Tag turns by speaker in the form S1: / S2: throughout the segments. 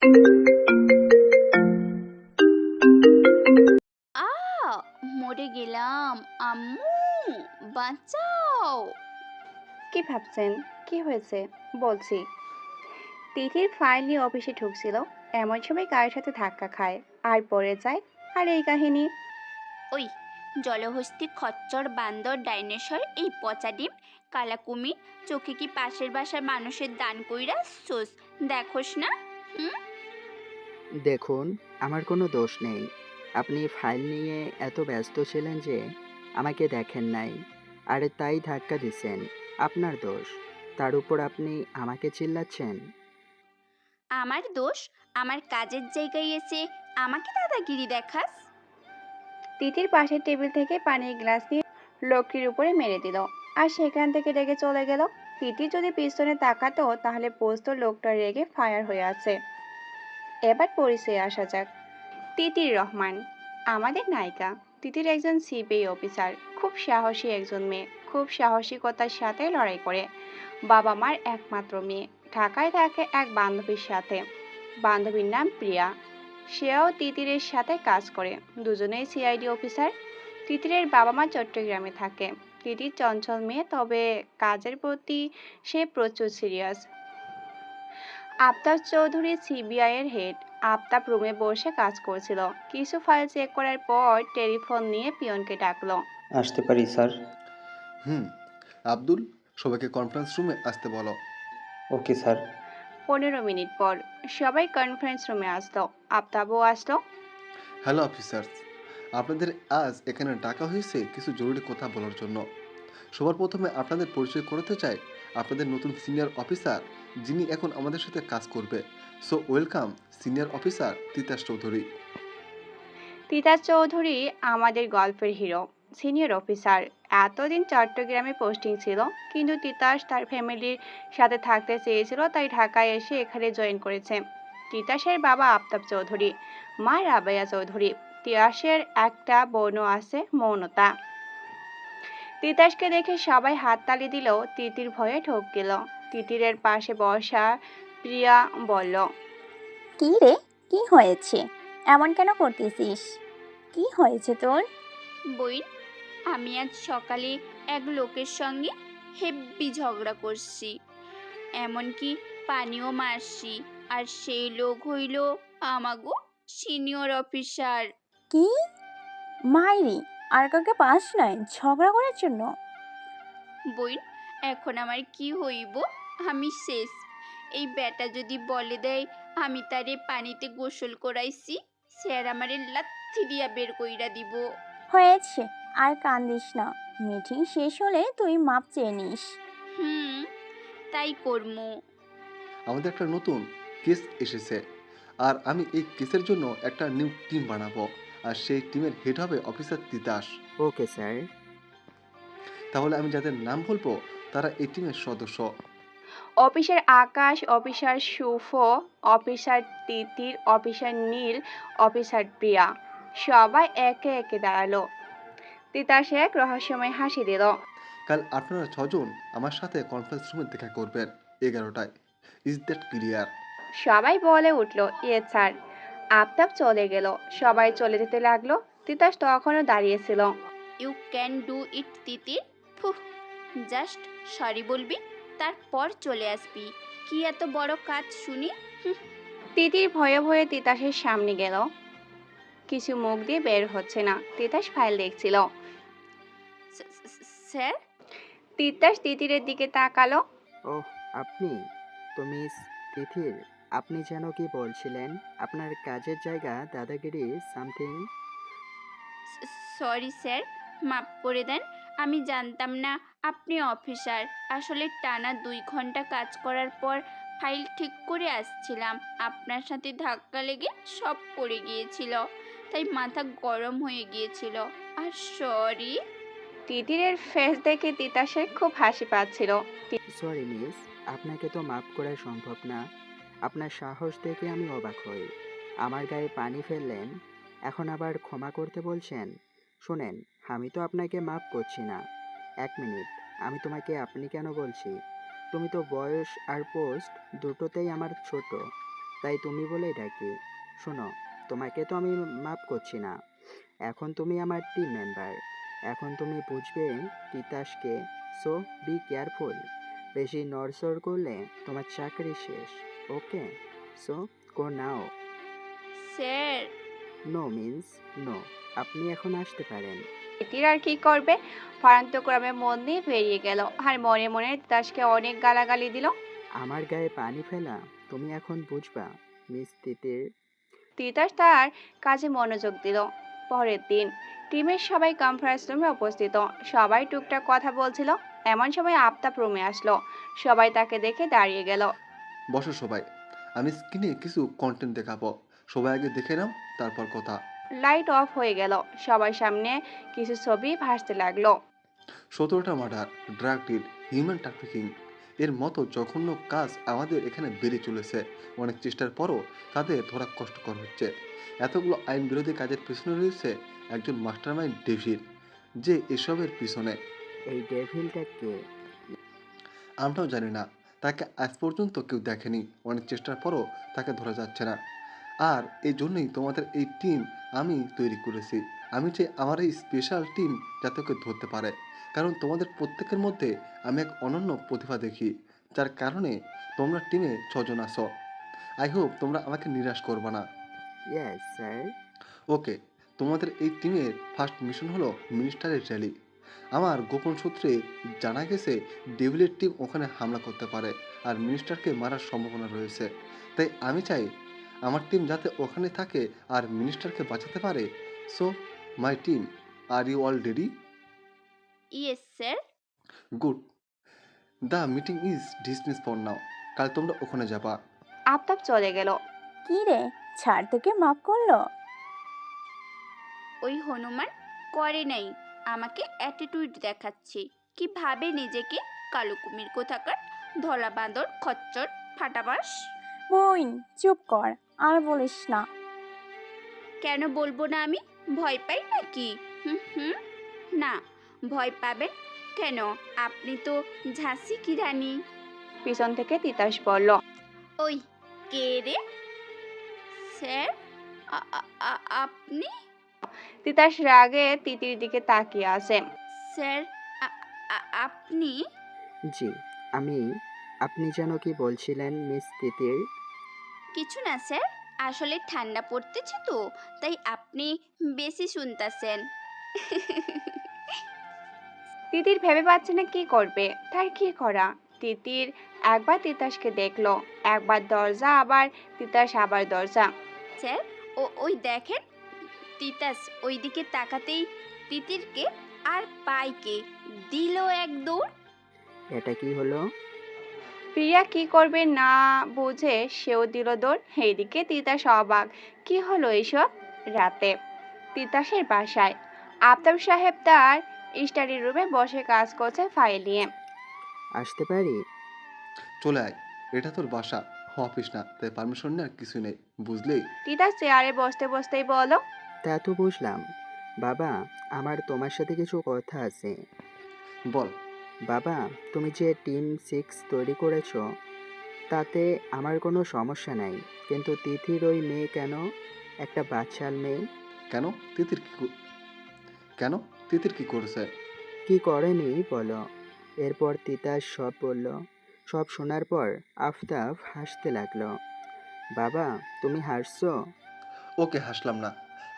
S1: আ মরে গেলাম। আম্মু, বাঁচাও।
S2: কি ভাবছেন? কি হয়েছে? বলছি। তিথির ফাইল নিয়ে অফিসে ঢুকছিল, এমন সময় কারের সাথে ধাক্কা খায় আর পড়ে যায়। আর এই কাহিনী।
S1: ওই জলহস্তি, খচ্চর, বান্দর, ডাইনোসর, এই পচা ডিম, কালা কুমির, চোখে কি পাশের বাসার মানুষের দান কইরা সোস দেখোস না? হুম?
S3: দেখুন, আমার কোনো দোষ নেই। আপনি ফাইল নিয়ে এত ব্যস্ত ছিলেন যে আমাকে দেখেন নাই, আর তাই ধাক্কা দিছেন। আপনার দোষ। তার উপর আপনি আমাকে চিল্লাচ্ছেন।
S1: আমার দোষ? আমার কাজের জায়গায় এসে আমাকে দাদাগিরি দেখাস?
S2: তিথির পাশের টেবিল থেকে পানির গ্লাস নিয়ে লোকটির উপরে মেরে দিল, আর সেখান থেকে রেগে চলে গেল। তিথি যদি পিছনে তাকাতো তাহলে বুঝতো লোকটা রেগে ফায়ার হয়ে আছে। এবার পরিচয়ে আসা যাক। তিতির রহমান, আমাদের নায়িকা। তিতির একজন সিবিআই অফিসার, খুব সাহসী একজন মেয়ে, খুব সাহসিকতার সাথে লড়াই করে। বাবা মার একমাত্র মেয়ে, ঢাকায় থাকে এক বান্ধবীর সাথে। বান্ধবীর নাম প্রিয়া। সেও তিতিরের সাথে কাজ করে, দুজনেই সিআইডি অফিসার। তিতিরের বাবা মা চট্টগ্রামে থাকে। তিতির চঞ্চল মেয়ে, তবে কাজের প্রতি সে প্রচুর সিরিয়াস। আফতাব চৌধুরী সিবিআই এর হেড। আফতাব রুমে বসে কাজ করছিল, কিছু ফাইল চেক করার পর টেলিফোন নিয়ে পিয়নকে ডাকলো।
S4: আসতে পারি স্যার?
S5: হুম। আব্দুল, সবাইকে কনফারেন্স রুমে আসতে বলো।
S4: Okay sir.
S2: 15 মিনিট পর সবাই কনফারেন্স রুমে আসলো। আফতাবও আসলো।
S5: হ্যালো অফিসার্স, আপনাদের আজ এখানে ডাকা হয়েছে কিছু জরুরি কথা বলার জন্য। সবার প্রথমে আপনাদের পরিচয় করতে চাই আপনাদের নতুন সিনিয়র অফিসার, যিনি এখন আমাদের সাথে কাজ করবে। So welcome senior officer Titas Chowdhury.
S2: Titas Chowdhury আমাদের গল্পের হিরো, সিনিয়র অফিসার। এতদিন চট্টগ্রামে পোস্টিং ছিল, কিন্তু তিতাস তার ফ্যামিলির সাথে থাকতে চেয়েছিল, তাই ঢাকায় এসে এখানে জয়েন করেছে। তিতাসের বাবা আফতাব চৌধুরী, মা রাবেয়া চৌধুরী। তিতাসের একটা বোনও আছে, মৌনতা। তিতাসকে দেখে সবাই হাততালি দিলেও তিতির ভয়ে ঢোক গেল। তিতিরের পাশে বসা প্রিয়া বলল,
S6: কি রে, কি হয়েছে? এমন কেন করতেছিস? কি হয়েছে তোর?
S1: বইন, আমি আজ সকালে এক লোকের সঙ্গে হেব্বি ঝগড়া করছি, এমনকি পানিও মারছি। আর সেই লোক হইল আমাগো সিনিয়র অফিসার।
S6: কি? মাইরি? আর কাউকে পাস নাই ঝগড়া করার জন্য?
S1: বইন, এখন আমার কি হইব? আমি শেষ। এই বেটা যদি বলে দেয় আমি তারে পানিতে গোসল করাইছি, স্যার আমারে লাথি দিয়া বের কইরা দিব।
S6: হয়েছে, আর কান্দিস না। মিটিং শেষ হলে তুই মাপ চেয়ে নিস।
S1: হুম, তাই করমু।
S5: আমাদের একটা নতুন কেস এসেছে, আর আমি এই কেসের জন্য একটা নিউ টিম বানাবো, আর সেই টিমের হেড হবে অফিসার তিতাস।
S3: Okay sir.
S5: তাহলে আমি যাদের নাম বলবো তারা এই টিমের সদস্য।
S2: অফিসার আকাশ, অফিসার শুভ, অফিসার তিতির, অফিসার নীল, অফিসার প্রিয়া। সবাই একে একে দাঁড়ালো। তিতাস এক রহস্যময় হাসি দিল।
S5: কাল আপনারা ছজন আমার সাথে কনফারেন্স রুমে দেখা করবেন 11টায়। Is that clear?
S2: সবাই বলে উঠল, ইয়ে স্যার। আফতাব চলে গেল, সবাই চলে যেতে লাগলো। তিতাস তখনও দাঁড়িয়েছিল।
S1: You can do it Titir. ফুহ, জাস্ট সরি বলবি, তারপর চলে আসবি। কি এত বড় কাজ শুনি?
S2: তিতির ভয়ে ভয়ে তিতাসের সামনে গেল, কিছু মুখ দিয়ে বের হচ্ছে না। তিতাস ফাইল দেখছিল।
S1: স্যার?
S2: তিতাস তিতিরের দিকে তাকালো।
S3: ওহ, আপনি তো মিস তিথির। আপনি যেন কি বলছিলেন? আপনার কাজের জায়গা দাদাগিরি সামথিং।
S1: সরি স্যার, মাফ করে দেন। আমি জানতাম না আপনি অফিসার। আসলে টানা 2 ঘন্টা কাজ করার পর ফাইল ঠিক করে আসছিলাম, আপনার সাথে ধাক্কা লেগে সব পড়ে গিয়েছিল, তাই মাথা গরম হয়ে গিয়েছিল। আর সরি।
S2: তিতিরের ফেস দেখে তিতাসের খুব হাসি পাচ্ছিল।
S3: সরি মিস, আপনাকে তো মাফ করা সম্ভব না। আপনার সাহস দেখে আমি অবাক হই। আমার গায়ে পানি ফেললেন, এখন আবার ক্ষমা করতে বলছেন। শোনেন, আমি তো আপনাকে মাফ করছি না। 1 মিনিট, আমি তোমাকে আপনি কেন বলছি? তুমি তো বয়স আর পোস্ট দুটোতেই আমার ছোট। তাই তুমি বলেই ডাকি। শোনো, তোমাকে তো আমি মাপ করছি না। এখন তুমি আমার টিম মেম্বার। এখন তুমি বুঝবে তিতাসকে। So be careful. বেশি নড়চড় করলে তোমার চাকরি শেষ। Okay? So go now.
S1: Sir.
S3: No means no. আপনি এখন আসতে পারেন।
S2: তিতির আর কি করবে, ফারান্তক্রমে মন দিয়ে বেরিয়ে গেল আর মনে মনে তিতাসকে অনেক গালাগালি দিল।
S3: আমার গায়ে পানি ফেলা তুমি এখন বুঝবা, মিস তিতির।
S2: তিতাস তার কাজে মনোযোগ দিল। পরের দিন টিমের সবাই কনফারেন্স রুমে উপস্থিত। সবাই টুকটাক কথা বলছিল। এমন সময় আফতাব রুমে আসলো। সবাই তাকে দেখে দাঁড়িয়ে গেল।
S5: বসো সবাই, আমি স্ক্রিনে কিছু কন্টেন্ট দেখাবো। সবাই আগে দেখে নাও, তারপর কথা।
S2: লাইট অফ হয়ে গেল। সবার সামনে কিছু ছবি ভাসতে লাগলো।
S5: 17টা murder, drug deal, human trafficking এর মতো জঘন্য কাজ আমাদের এখানে বেড়ে চলেছে। অনেক চেষ্টার পরও তাদের ধরা কষ্টকর হচ্ছে। এতগুলো আইন বিরোধী কাজের পিছনে রয়েছে একজন মাস্টারমাইন্ড ডেভিড, যে এসবের পিছনে।
S3: এই ডেভিলটা কে?
S5: আমরাও জানি না, তাকে আজ পর্যন্ত কেউ দেখেনি। অনেক চেষ্টার পরও তাকে ধরা যাচ্ছে না। আর এই জন্যই তোমাদের এই টিম আমি তৈরি করেছি। আমি চাই আমার এই স্পেশাল টিম যাতে ওকে ধরতে পারে, কারণ তোমাদের প্রত্যেকের মধ্যে আমি এক অনন্য প্রতিভা দেখি, যার কারণে তোমরা টিমে 6জন আসো। আই হোপ তোমরা আমাকে নিরাশ করবে না।
S3: Yes sir.
S5: ওকে, তোমাদের এই টিমের ফার্স্ট মিশন হলো মিনিস্টারের র্যালি। আমার গোপন সূত্রে জানা গেছে ডেভিলের টিম ওখানে হামলা করতে পারে আর মিনিস্টারকে মারার সম্ভাবনা রয়েছে। তাই আমি চাই আমার টিম যাতে ওখানে থাকে আর মিনিস্টারকে বাঁচাতে পারে। So my team, are you all ready?
S1: Yes sir.
S5: Good. The meeting is dismiss for now. কাল তোমরা ওখানে যাবা।
S2: আফতাব চলে গেল।
S6: কি রে, ছাড় তোকে মাফ করলো?
S1: ওই হনুমান করে নাই, আমাকে অ্যাটিটিউড দেখাচ্ছে। কি ভাবে নিজেকে? কালো কুমির কোথাকার, ধলা বাঁদর, খচ্চর, ফাটাবাস।
S6: বোন, চুপ কর, আর বলিস না।
S1: কেন বলবো না আমি? ভয় পাই নাকি? হুম হুম। না, ভয় পাবেন কেন? আপনি তো ঝাঁসি কি রানী।
S2: পিছন থেকে তিতাস বলল।
S1: ওই কে রে? স্যার, আপনি?
S2: তিতাস রাগে তিতির দিকে তাকিয়ে আছে।
S1: স্যার, আপনি?
S3: জি, আমি। আপনি যেন কি বলছিলেন মিস তিতির?
S1: কিছু না স্যার, আসলে ঠান্ডা পড়তেছে তো, তাই আপনি বেশি শুনতাছেন।
S2: তিতির ভেবে পাচ্ছে না কি করবে। তার কি করা? তিতির একবার তিতাসকে দেখলো, একবার দরজা, আবার তিতাস, আবার দরজা।
S1: স্যার, ওই দেখেন, তিতাস ওইদিকে তাকাতেই তিতিরকে আর পাইকে দিল এক দৌড়।
S3: এটা কি হলো?
S2: প্রিয়া কি করবে না বুঝে সেও দিল দৌড়। এইদিকে তিতাস অবাক। কি হলো এইসব? রাতে তিতাসের বাসায় আফতাব সাহেব তার স্টাডি রুমে বসে কাজ করছে ফাইল নিয়ে।
S3: আসতে পারি?
S5: চলে আয়, এটা তোর বাসা, অফিস না, তাই পারমিশন নেওয়ার কিছু নেই, বুঝলি?
S2: তিতাস চেয়ারে বসতে বসতেই বলো।
S3: তা তো বুঝলাম। বাবা, আমার তোমার সাথে কিছু কথা আছে।
S5: বল।
S3: বাবা, তুমি যে টিম 6 তৈরি করেছো, তাতে আমার কোনো সমস্যা নাই। কিন্তু তিথির ওই মেয়ে কেন? একটা বাচ্চার মেয়ে।
S5: কেন? তিতির কি কেন তিতির কি করেছে?
S3: কি করেনি বলো? এরপর তিতাস সব বলল। সব শোনার পর আফতাব হাসতে লাগলো। বাবা, তুমি হাসছো?
S5: ওকে, হাসলাম না।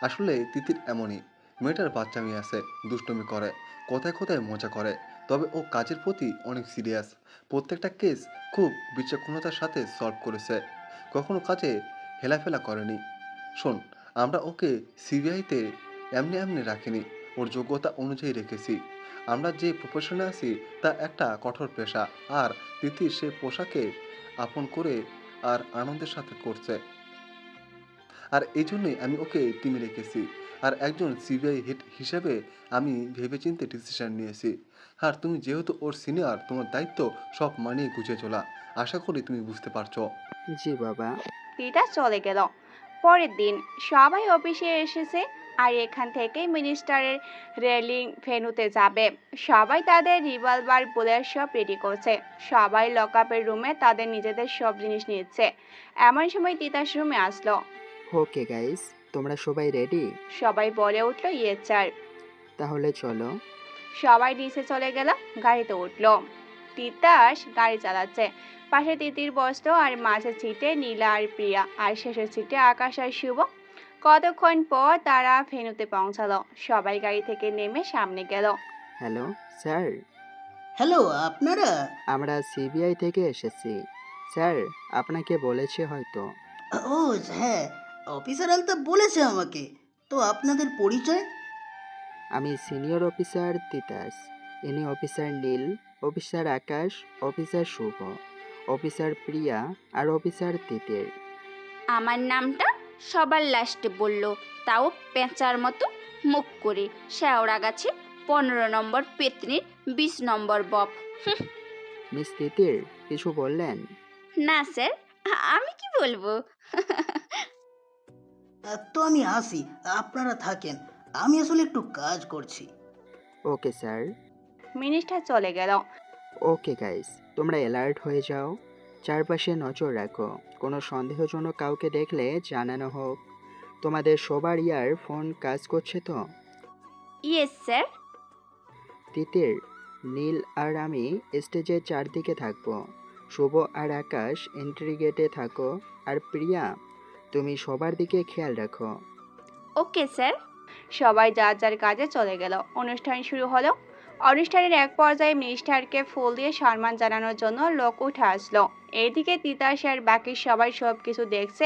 S5: আসলে তিতির এমনই। মেয়েটার বাচ্চামি আছে, দুষ্টুমি করে, কোথায় কোথায় মজা করে। তবে ও কাজের প্রতি অনেক সিরিয়াস। প্রত্যেকটা কেস খুব বিচক্ষণতার সাথে সলভ করেছে, কখনো কাজে হেলাফেলা করেনি। শোন, আমরা ওকে সিবিআইতে এমনি এমনি রাখিনি, ওর যোগ্যতা অনুযায়ী রেখেছি। আমরা যে প্রফেশনে আছি তা একটা কঠোর পেশা, আর তিতির সে পোশাকে আপন করে আর আনন্দের সাথে করছে। আর এই জন্যই আমি ওকে টিমে রেখেছি। আর একজন সিবিআই হেড হিসেবে আমি ভেবেচিন্তে ডিসিশন নিয়েছি। আর তুমি যেহেতু ওর সিনিয়র, তোমার দায়িত্ব সব মানিয়ে গুছিয়ে চলা। আশা করি তুমি বুঝতে পারছো।
S3: জি বাবা।
S2: তিতাস চলে গেল। পরের দিন সবাই অফিসে এসেছে। আর এখান থেকে মিনিস্টারের রেলিং ভেন্যুতে যাবে। সবাই তাদের রিভলভার বুলেট সব রেডি করছে। সবাই লকআপের রুমে তাদের নিজেদের সব জিনিস নিচ্ছে। এমন সময় তিতাস রুমে আসলো।
S3: ওকে গাইস, তোমরা সবাই রেডি?
S2: সবাই বলে উঠলো ইয়েস স্যার।
S3: তাহলে চলো।
S2: সবাই নিচে চলে গেল, গাড়িতে উঠলো। তিতাস গাড়ি চালাচ্ছে, পাশে তিতির বসতো আর মাঝের সিটে নীলা আর প্রিয়া, আর শেষের সিটে আকাশ আর শুভ। কতক্ষণ পর তারা ভেন্যুতে পৌঁছালো। সবাই গাড়ি থেকে নেমে সামনে গেল।
S3: হ্যালো স্যার,
S7: হ্যালো, আপনারা?
S3: আমরা সিবিআই থেকে এসেছি। স্যার, আপনাকে বলেছে হয়তো।
S7: ও হ্যাঁ, অফিসার আলতাফ বলেছে আমাকে। তো আপনাদের পরিচয়?
S3: আমি সিনিয়র অফিসার তিতাস, ইনি অফিসার নীল, অফিসার আকাশ, অফিসার শুভ, অফিসার প্রিয়া আর অফিসার তিতির।
S1: আমার নামটা সবার লাস্টে বলল, তাও পেঁচার মতো মুখ করে। শেওড়া গাছে 15 নম্বর পেতনির 20 নম্বর বব।
S3: মিস তিতির কিছু বললেন?
S1: না স্যার, আমি কি বলবো?
S7: তো আমি আসি, আপনারা থাকেন। আমি আসলে একটু কাজ করছি।
S3: Okay sir.
S2: মিনিস্টার চলে গেল।
S3: ওকে গাইস, তোমরা অ্যালার্ট হয়ে যাও, চারপাশে নজর রাখো, কোনো সন্দেহজনক কাউকে দেখলে জানানো হোক। তোমাদের সবার ফোন কাজ করছে তো?
S1: Yes sir.
S3: তিতির, নীল আর আমি স্টেজের চারদিকে থাকবো, শুভ আর আকাশ এন্ট্রি গেটে থাকো, আর প্রিয়া তুমি সবার দিকে খেয়াল রাখো।
S1: Okay sir.
S2: সবাই যার যার কাজে চলে গেল। অনুষ্ঠান শুরু হলো। অনুষ্ঠানের এক পর্যায়ে মিনিস্টারকে ফুল দিয়ে সম্মান জানানোর জন্য লোক উঠে আসলো। এইদিকে তিতাস আর বাকি সবাই সবকিছু দেখছে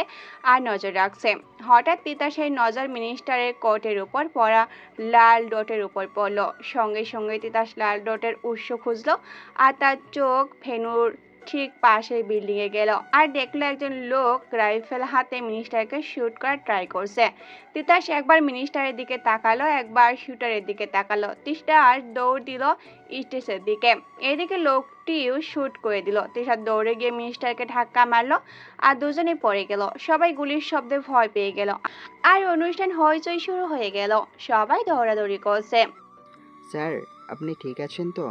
S2: আর নজর রাখছে। হঠাৎ তিতাসের নজর মিনিস্টারের কোটের উপর পড়া লাল ডটের উপর পড়লো। সঙ্গে সঙ্গে তিতাস লাল ডটের উৎস খুঁজলো, আর তার চোখ ভেন্যুর ঠিক পাশের বিল্ডিং এ গেল, আর দেখলো একজন লোক রাইফেল হাতে মিনিস্টারকে শুট করার ট্রাই করছে। তিতাস একবার মিনিস্টারের দিকে তাকালো, একবার শুটারের দিকে তাকালো। তিতাস দৌড় দিল স্টেজের দিকে। এদিকে লোকটিও শুট করে দিল। তিতাস দৌড়ে গিয়ে মিনিস্টারকে ধাক্কা মারলো, আর দুজনে পড়ে গেল। সবাই গুলির শব্দে ভয় পেয়ে গেল, আর অনুষ্ঠান হইচই শুরু হয়ে গেল। সবাই দৌড়াদৌড়ি করছে।
S3: স্যার, আপনি ঠিক আছেন তো?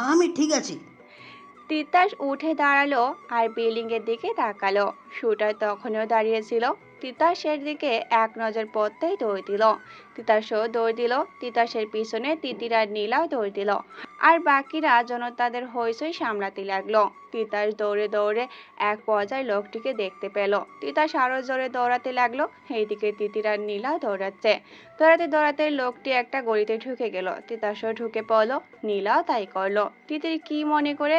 S7: আমি ঠিক আছি।
S2: তিতাস উঠে দাঁড়ালো আর বিল্ডিং এর দিকে তাকালো। শুটার তখনও দাঁড়িয়েছিল। তিতাসের দিকে এক নজর পড়তেই দৌড় দিল। তিতাসও দৌড় দিল। তিতাসের পিছনে তিতির আর নীলাও দৌড় দিল, আর বাকিরা যেন তাদের হইচই সামলাতে লাগলো। তিতাস দৌড়ে দৌড়ে এক পর্যায়ে লোকটিকে দেখতে পেল। তিতাস আরো জোরে দৌড়াতে লাগলো। এইদিকে তিতির আর নীলাও দৌড়াচ্ছে। দৌড়াতে দৌড়াতে লোকটি একটা গলিতে ঢুকে গেল। তিতাসও ঢুকে পড়লো, নীলাও তাই করলো। তিতির কি মনে করে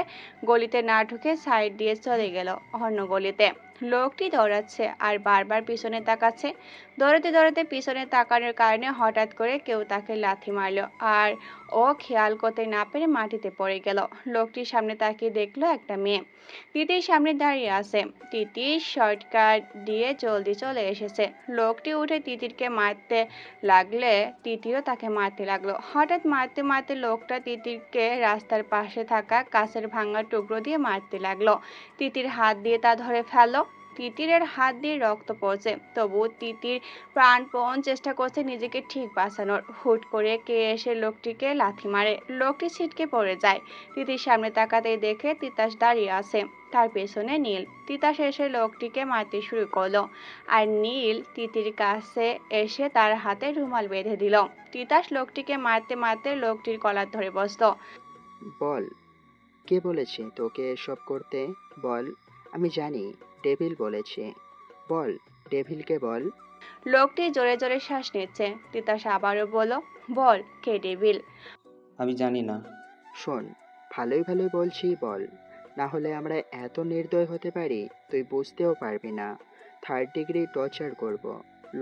S2: গলিতে না ঢুকে সাইড দিয়ে চলে গেল অন্য গলিতে। লোকটি দৌড়াচ্ছে আর বারবার পিছনে তাকাচ্ছে। দৌড়াতে দৌড়াতে পিছনে তাকানোর কারণে হঠাৎ করে কেউ তাকে লাথি মারলো, আর ও খেয়াল করতে না পেরে মাটিতে পড়ে গেল। লোকটির সামনে তাকিয়ে দেখলো একটা মেয়ে তিতির সামনে দাঁড়িয়ে আছে। তিতির শর্টকাট দিয়ে জলদি চলে এসেছে। লোকটি উঠে তিতিরকে মারতে লাগলে তিতিরও তাকে মারতে লাগলো। হঠাৎ মারতে মারতে লোকটা তিতিরকে রাস্তার পাশে থাকা কাঁচের ভাঙা টুকরো দিয়ে মারতে লাগলো। তিতির হাত দিয়ে তা ধরে ফেললো। তিতিরের হাত দিয়ে রক্ত পড়ছে, তবু তিতির প্রাণপণ চেষ্টা করছে নিজেকে ঠিক বাঁচানোর। হুট করে কে এসে লোকটিকে লাথি মারে। লোকটি ছিটকে পড়ে যায়। তিতির সামনে তাকাতেই দেখে তিতাস দাঁড়িয়ে আছে, তার পেছনে নীল। তিতাস এসে লোকটিকে মারতে শুরু করলো, আর নীল তিতির কাছে এসে তার হাতে রুমাল বেঁধে দিল। তিতাস লোকটিকে মারতে মারতে লোকটির কলার ধরে বসলো।
S3: বল, কে বলেছে তোকে এসব করতে? বল। আমি জানি ডেভিল বলেছে। বল, ডেভিলকে বল।
S2: লোকটি জোরে জোরে শ্বাস নিচ্ছে। তিতাস আবারও বলল, বল, কে ডেভিল?
S4: আমি জানি না।
S3: শোন, ভালোই ভালোই বলছি বল, না হলে আমরা এত নির্দয় হতে পারি তুই বুঝতেও পারবি না। 3rd ডিগ্রি টর্চার করব।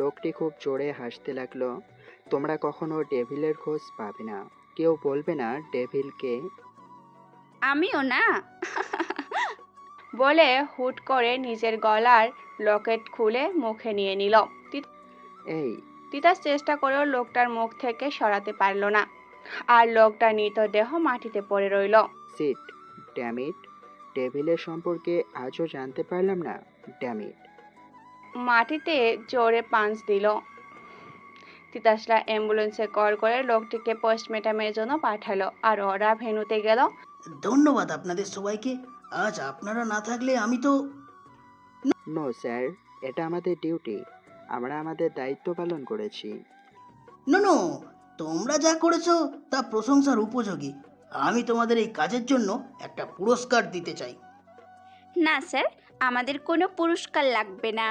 S3: লোকটি খুব জোরে হাসতে লাগলো। তোমরা কখনো ডেভিলের খোঁজ পাবে না, কেউ বলবে না ডেভিলকে।
S1: আমিও না।
S2: বলে হুট করে নিজের গলার লকেট খুলে মুখে নিয়ে নিল।
S3: এই,
S2: তিতাস চেষ্টা করেও লোকটার মুখ থেকে সরাতে পারল না, আর লোকটার মৃতদেহ মাটিতে পড়ে রইল।
S3: সিট, ড্যামিট, ডেভিলের সম্পর্কে আজও জানতে পারলাম না, ড্যামিট।
S2: মাটিতে জোরে পাঞ্চ দিল। তিতাসরা অ্যাম্বুলেন্সে কল করে লোকটিকে পোস্টমর্টমের জন্য পাঠালো আর ওরা ভেন্যুতে গেল।
S7: ধন্যবাদ আপনাদের সবাইকে। আজ আপনারা না থাকলে আমি তো...
S3: নো স্যার, এটা আমাদের ডিউটি। আমরা আমাদের দায়িত্ব পালন করেছি।
S7: নো, তোমরা যা করেছো তা প্রশংসার উপযোগী। আমি তোমাদের এই কাজের জন্য একটা পুরস্কার দিতে চাই।
S1: না স্যার, আমাদের কোনো পুরস্কার লাগবে না।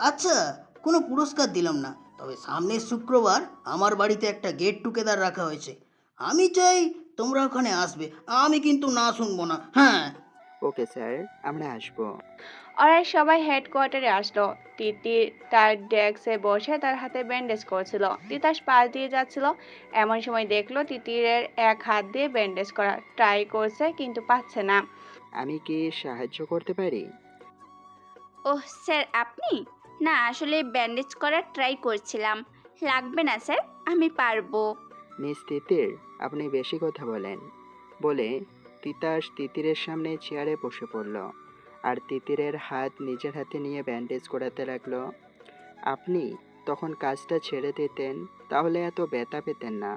S7: আচ্ছা, কোনো পুরস্কার দিলাম না, তবে সামনের শুক্রবার আমার বাড়িতে একটা গেট টুগেদার রাখা হয়েছে। আমি চাই তোমরা ওখানে আসবে। আমি কিন্তু না শুনবো না, হ্যাঁ।
S3: ওকে স্যার, আমরা আসবো।
S2: ওরা সবাই হেডকোয়ার্টারে আসলো। তিতির তার ডেস্কে বসে তার হাতে ব্যান্ডেজ করছিল। তিতাস পাশ দিয়ে যাচ্ছিল, এমন সময় দেখলো তিতিরের এক হাত দিয়ে ব্যান্ডেজ করা ট্রাই করছে কিন্তু পাচ্ছে না।
S3: আমি কি সাহায্য করতে পারি?
S1: ওহ স্যার, আপনি? না, আসলে ব্যান্ডেজ করার ট্রাই করছিলাম। লাগবে না স্যার, আমি পারবো।
S3: মিস তিতির, আপনি বেশি কথা বলেন, বলে তিতাস তিতিরের সামনে চেয়ারে বসে পড়ল আর তিতিরের হাত নিজের হাতে নিয়ে ব্যান্ডেজ করাতে লাগলো। আপনি তখন কাজটা ছেড়ে দিতেন, তাহলে এত ব্যথা পেতেন না।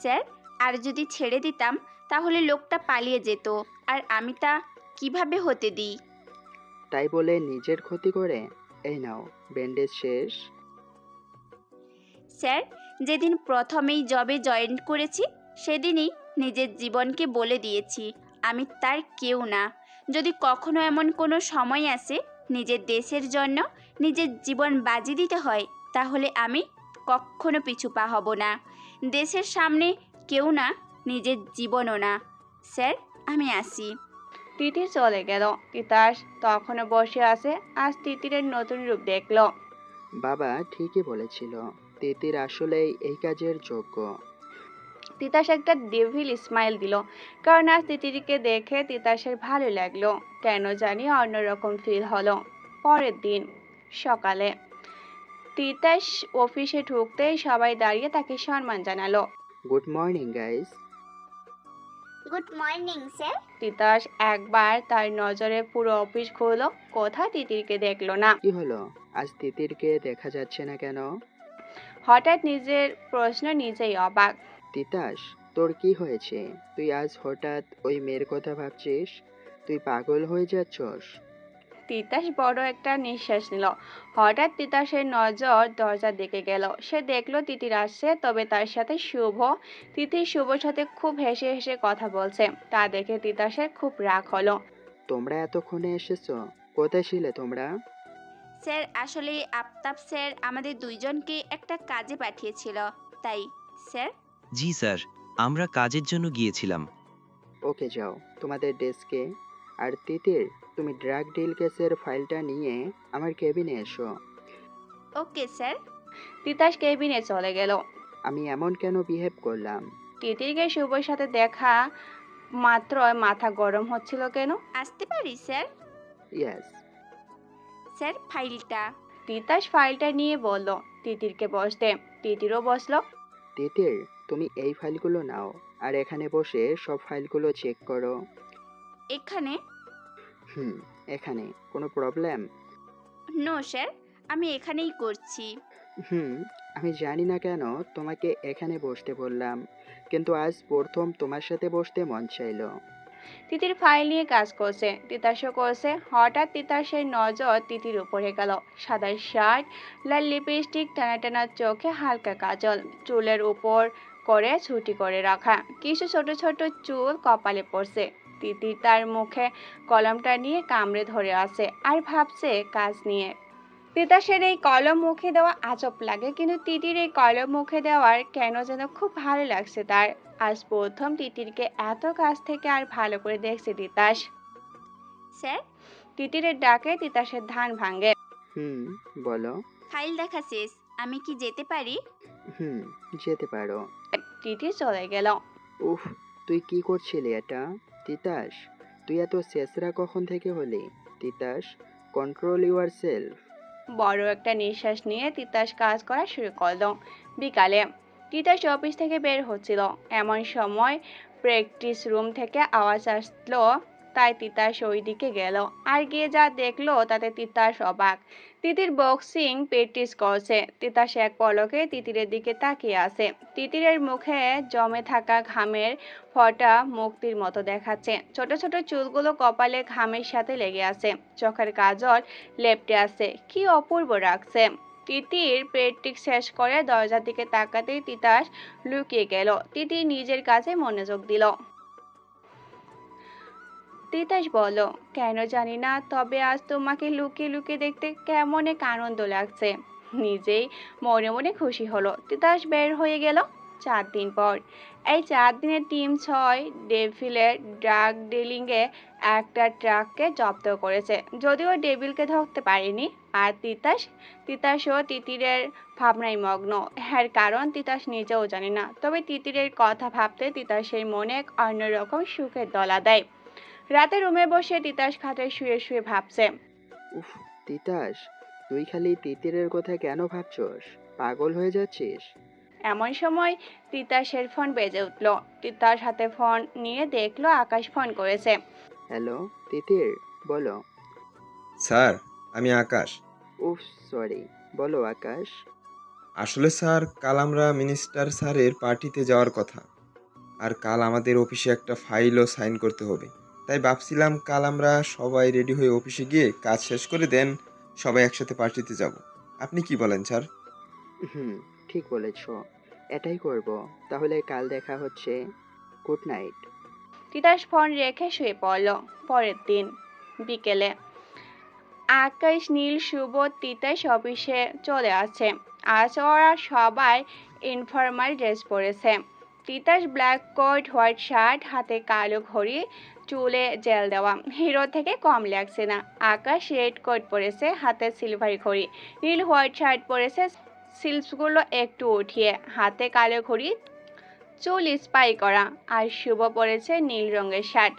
S1: স্যার, আর যদি ছেড়ে দিতাম তাহলে লোকটা পালিয়ে যেত, আর আমি তা কিভাবে হতে দিই?
S3: তাই বলে নিজের ক্ষতি করে? এই নাও, ব্যান্ডেজ শেষ।
S1: স্যার, যেদিন প্রথমেই জবে জয়েন করেছি সেদিনই নিজের জীবনকে বলে দিয়েছি আমি তার কেউ না। যদি কখনো এমন কোনো সময় আসে নিজের দেশের জন্য নিজের জীবন বাজি দিতে হয়, তাহলে আমি কখনো পিছু পা হব না। দেশের সামনে কেউ না, নিজের জীবনও না। স্যার, আমি আসি।
S2: তিতির চলে গেল। তিতাস তখনও বসে আছে। আজ তিতিরের নতুন রূপ দেখলো।
S3: বাবা ঠিকই বলেছিল, তিতির আসলেই এই কাজের যোগ্য।
S2: তিতাস একটা ডেভিল স্মাইল দিল, কারণ আজ তিতিরকে দেখে তিতাসের ভালো লাগলো। কেন জানি অন্যরকম ফিল হলো। পরের দিন সকালে তিতাস অফিসে ঢুকতেই সবাই দাঁড়িয়ে তাকে সম্মান জানালো।
S3: Good morning guys.
S6: Good morning sir.
S2: Titas একবার তার নজরে পুরো অফিস ঘুরলো, কোথাও তিতিরকে দেখলো না।
S3: কি হলো, আজ তিতিরকে দেখা যাচ্ছে না কেন?
S2: হঠাৎ নিজের প্রশ্ন নিজেই অবাক।
S3: তিতাস, তোর কি হয়েছে? তুই আজ হঠাৎ ওই মেয়ের কথা ভাবছিস? তুই পাগল হয়ে যাচ্ছস?
S2: তিতাস বড় একটা নিঃশ্বাস নিল। হঠাৎ তিতাসের নজর দরজার দিকে গেল। সে দেখলো তিতির আসছে, তবে তার সাথে শুভ। তিতির শুভর সাথে খুব হেসে হেসে কথা বলছে। তা দেখে তিতাসের খুব রাগ হলো।
S3: তোমরা এতক্ষণে এসেছো? কোথায় ছিলে তোমরা?
S1: স্যার, আসলে আফতাব স্যার আমাদের দুইজনকে একটা কাজে পাঠিয়েছিল, তাই। স্যার,
S8: জি স্যার, আমরা কাজের জন্য গিয়েছিলাম।
S3: ওকে, যাও তোমাদের ডেস্কে। আর তিতির, তুমি ড্রাগ ডিল কেসের ফাইলটা নিয়ে আমার কেবিনে এসো।
S1: Okay sir.
S2: তিতাস কেবিনে চলে গেল।
S3: আমি এমন কেন বিহেভ করলাম?
S2: তিতিরকে শুভর সাথে দেখা মাত্র মাথা গরম হচ্ছিল কেন?
S1: আসতে পারি স্যার?
S3: ইয়েস।
S1: স্যার, ফাইলটা।
S2: তিতাস ফাইলটা নিয়ে বলল তিতিরকে বসতে। তিতিরও বসলো।
S3: তিতির, তুমি এই ফাইলগুলো নাও আর এখানে বসে সব ফাইলগুলো চেক করো।
S1: এখানে?
S3: এখানে কোনো প্রবলেম?
S1: নো স্যার, আমি এখানেই করছি।
S3: আমি জানি না কেন তোমাকে এখানে বসতে বললাম, কিন্তু আজ প্রথম তোমার সাথে বসতে মন চাইলো।
S2: তিতির ফাইল নিয়ে কাজ করছে, তিতাসও করছে। হঠাৎ তিতাসের নজর তিতির উপরে গেল। সাদা শার্ট, লাল লিপস্টিক, টানা টানা চোখে হালকা কাজল, চুলের উপর করে ছুটি করে রাখা, কিছু ছোট ছোট চুল কপালে পড়ছে। তিতির তার মুখে কলমটা নিয়ে কামড়ে ধরে আছে আর ভাবছে কাজ নিয়ে। তিতাসের এই কলম মুখে দেওয়া আজব লাগে, কিন্তু তিতির এই কলম মুখে দেওয়ার কেন যেন খুব ভালো লাগছে তার। আজ প্রথম তিতিরকে এত কাছ থেকে আর ভালো করে দেখছে তিতাস।
S1: স্যার,
S2: তিতিরের ডাকে তিতাসের ধান ভাঙে।
S3: বলো।
S1: ফাইল দেখা শেষ, আমি কি যেতে পারি?
S3: যেতে পারো।
S2: তিতির চলে গেল।
S3: উফ, তুই কি করছিলি এটা? তিতাস, তুই এত শেষরা কখন থেকে হলি? Titas, control yourself.
S2: বড় একটা নিঃশ্বাস নিয়ে তিতাস কাজ করা শুরু করলো। বিকালে তিতাস অফিস থেকে বের হচ্ছিল, এমন সময় প্র্যাকটিস রুম থেকে আওয়াজ আসলো, তাই তিতাস ওই দিকে গেল। আর গিয়ে যা দেখলো তাতে তিতাস অবাক। তিতির বক্সিং প্র্যাকটিস করছে। তিতাস এক পলকে তিতিরের দিকে তাকিয়ে আছে। তিতিরের মুখে জমে থাকা ঘামের ফোঁটা মুক্তির মতো দেখাচ্ছে। ছোট ছোট চুলগুলো কপালে ঘামের সাথে লেগে আছে। চোখের কাজল লেপ্টে আছে, কি অপূর্ব রাখছে। তিতির প্র্যাকটিস শেষ করে দরজার দিকে তাকাতেই তিতাস লুকিয়ে গেল। তিতির নিজের কাছে মনোযোগ দিল। তিতাস বলল, কেন জানি না, তবে আজ তোমাকে লুকিয়ে লুকিয়ে দেখতে কেমন এক আনন্দ লাগছে। নিজেই মনে মনে খুশি হলো। তিতাস বের হয়ে গেল। 4 দিন পর। এই 4 দিনে টিম 6 ডেভিলের ড্রাগ ডিলিংয়ে একটা ট্রাককে জব্দ করেছে। যদিও ডেভিলকে ধরতে পারেনি। আর তিতাসও তিতিরের ভাবনায় মগ্ন। এর কারণ তিতাস নিজেও জানে না। তবে তিতিরের কথা ভাবতে তিতাসের মনে এক অন্যরকম সুখের দোলা দেয়। রাতে রুমে বসে তিতাস খাটে শুয়ে শুয়ে ভাবছে।
S3: উফ, তিতাস, তুই খালি তিতিরের কথা কেন ভাবছস? পাগল হয়ে যাচ্ছিস?
S2: এমন সময় তিতাসের ফোন বেজে উঠল। তিতাস হাতে ফোন নিয়ে দেখলো আকাশ ফোন করেছে।
S3: হ্যালো তিতির, বলো।
S9: স্যার, আমি আকাশ।
S3: উফ, সরি, বলো আকাশ।
S9: আসলে স্যার, কাল আমরা মিনিস্টার স্যারের পার্টিতে যাওয়ার কথা। আর কাল আমাদের অফিসে একটা ফাইলও সাইন করতে হবে। তাই ভাবছিলাম কাল আমরা সবাই রেডি হয়ে অফিসে গিয়ে কাজ শেষ করে দেন সবাই একসাথে পার্টিতে যাব। আপনি কি বলেন স্যার?
S3: হুম, ঠিক বলেছ, এটাই করব। তাহলে কাল দেখা হচ্ছে। Good night.
S2: তিতাস ফোন রেখে শুয়ে পড়ল। পরের দিন বিকেলে আকাশ, নীল, শুভ, তিতাস অফিসে চলে আসে। আজ ওরা সবাই ইনফর্মাল ড্রেস পরেছে। Titas black coat, white shirt, হাতে কালো ঘড়ি, চুলে জেল দেওয়া, হিরো থেকে কম লাগছে না। আকাশ রেড কোট পরেছে, হাতে সিলভার ঘড়ি। নীল হোয়াইট শার্ট পরেছে, সিলসগুলো একটু উঠিয়ে, হাতে কালো ঘড়ি, চুল স্পাই করা। আর শুভ পরেছে নীল রঙের শার্ট।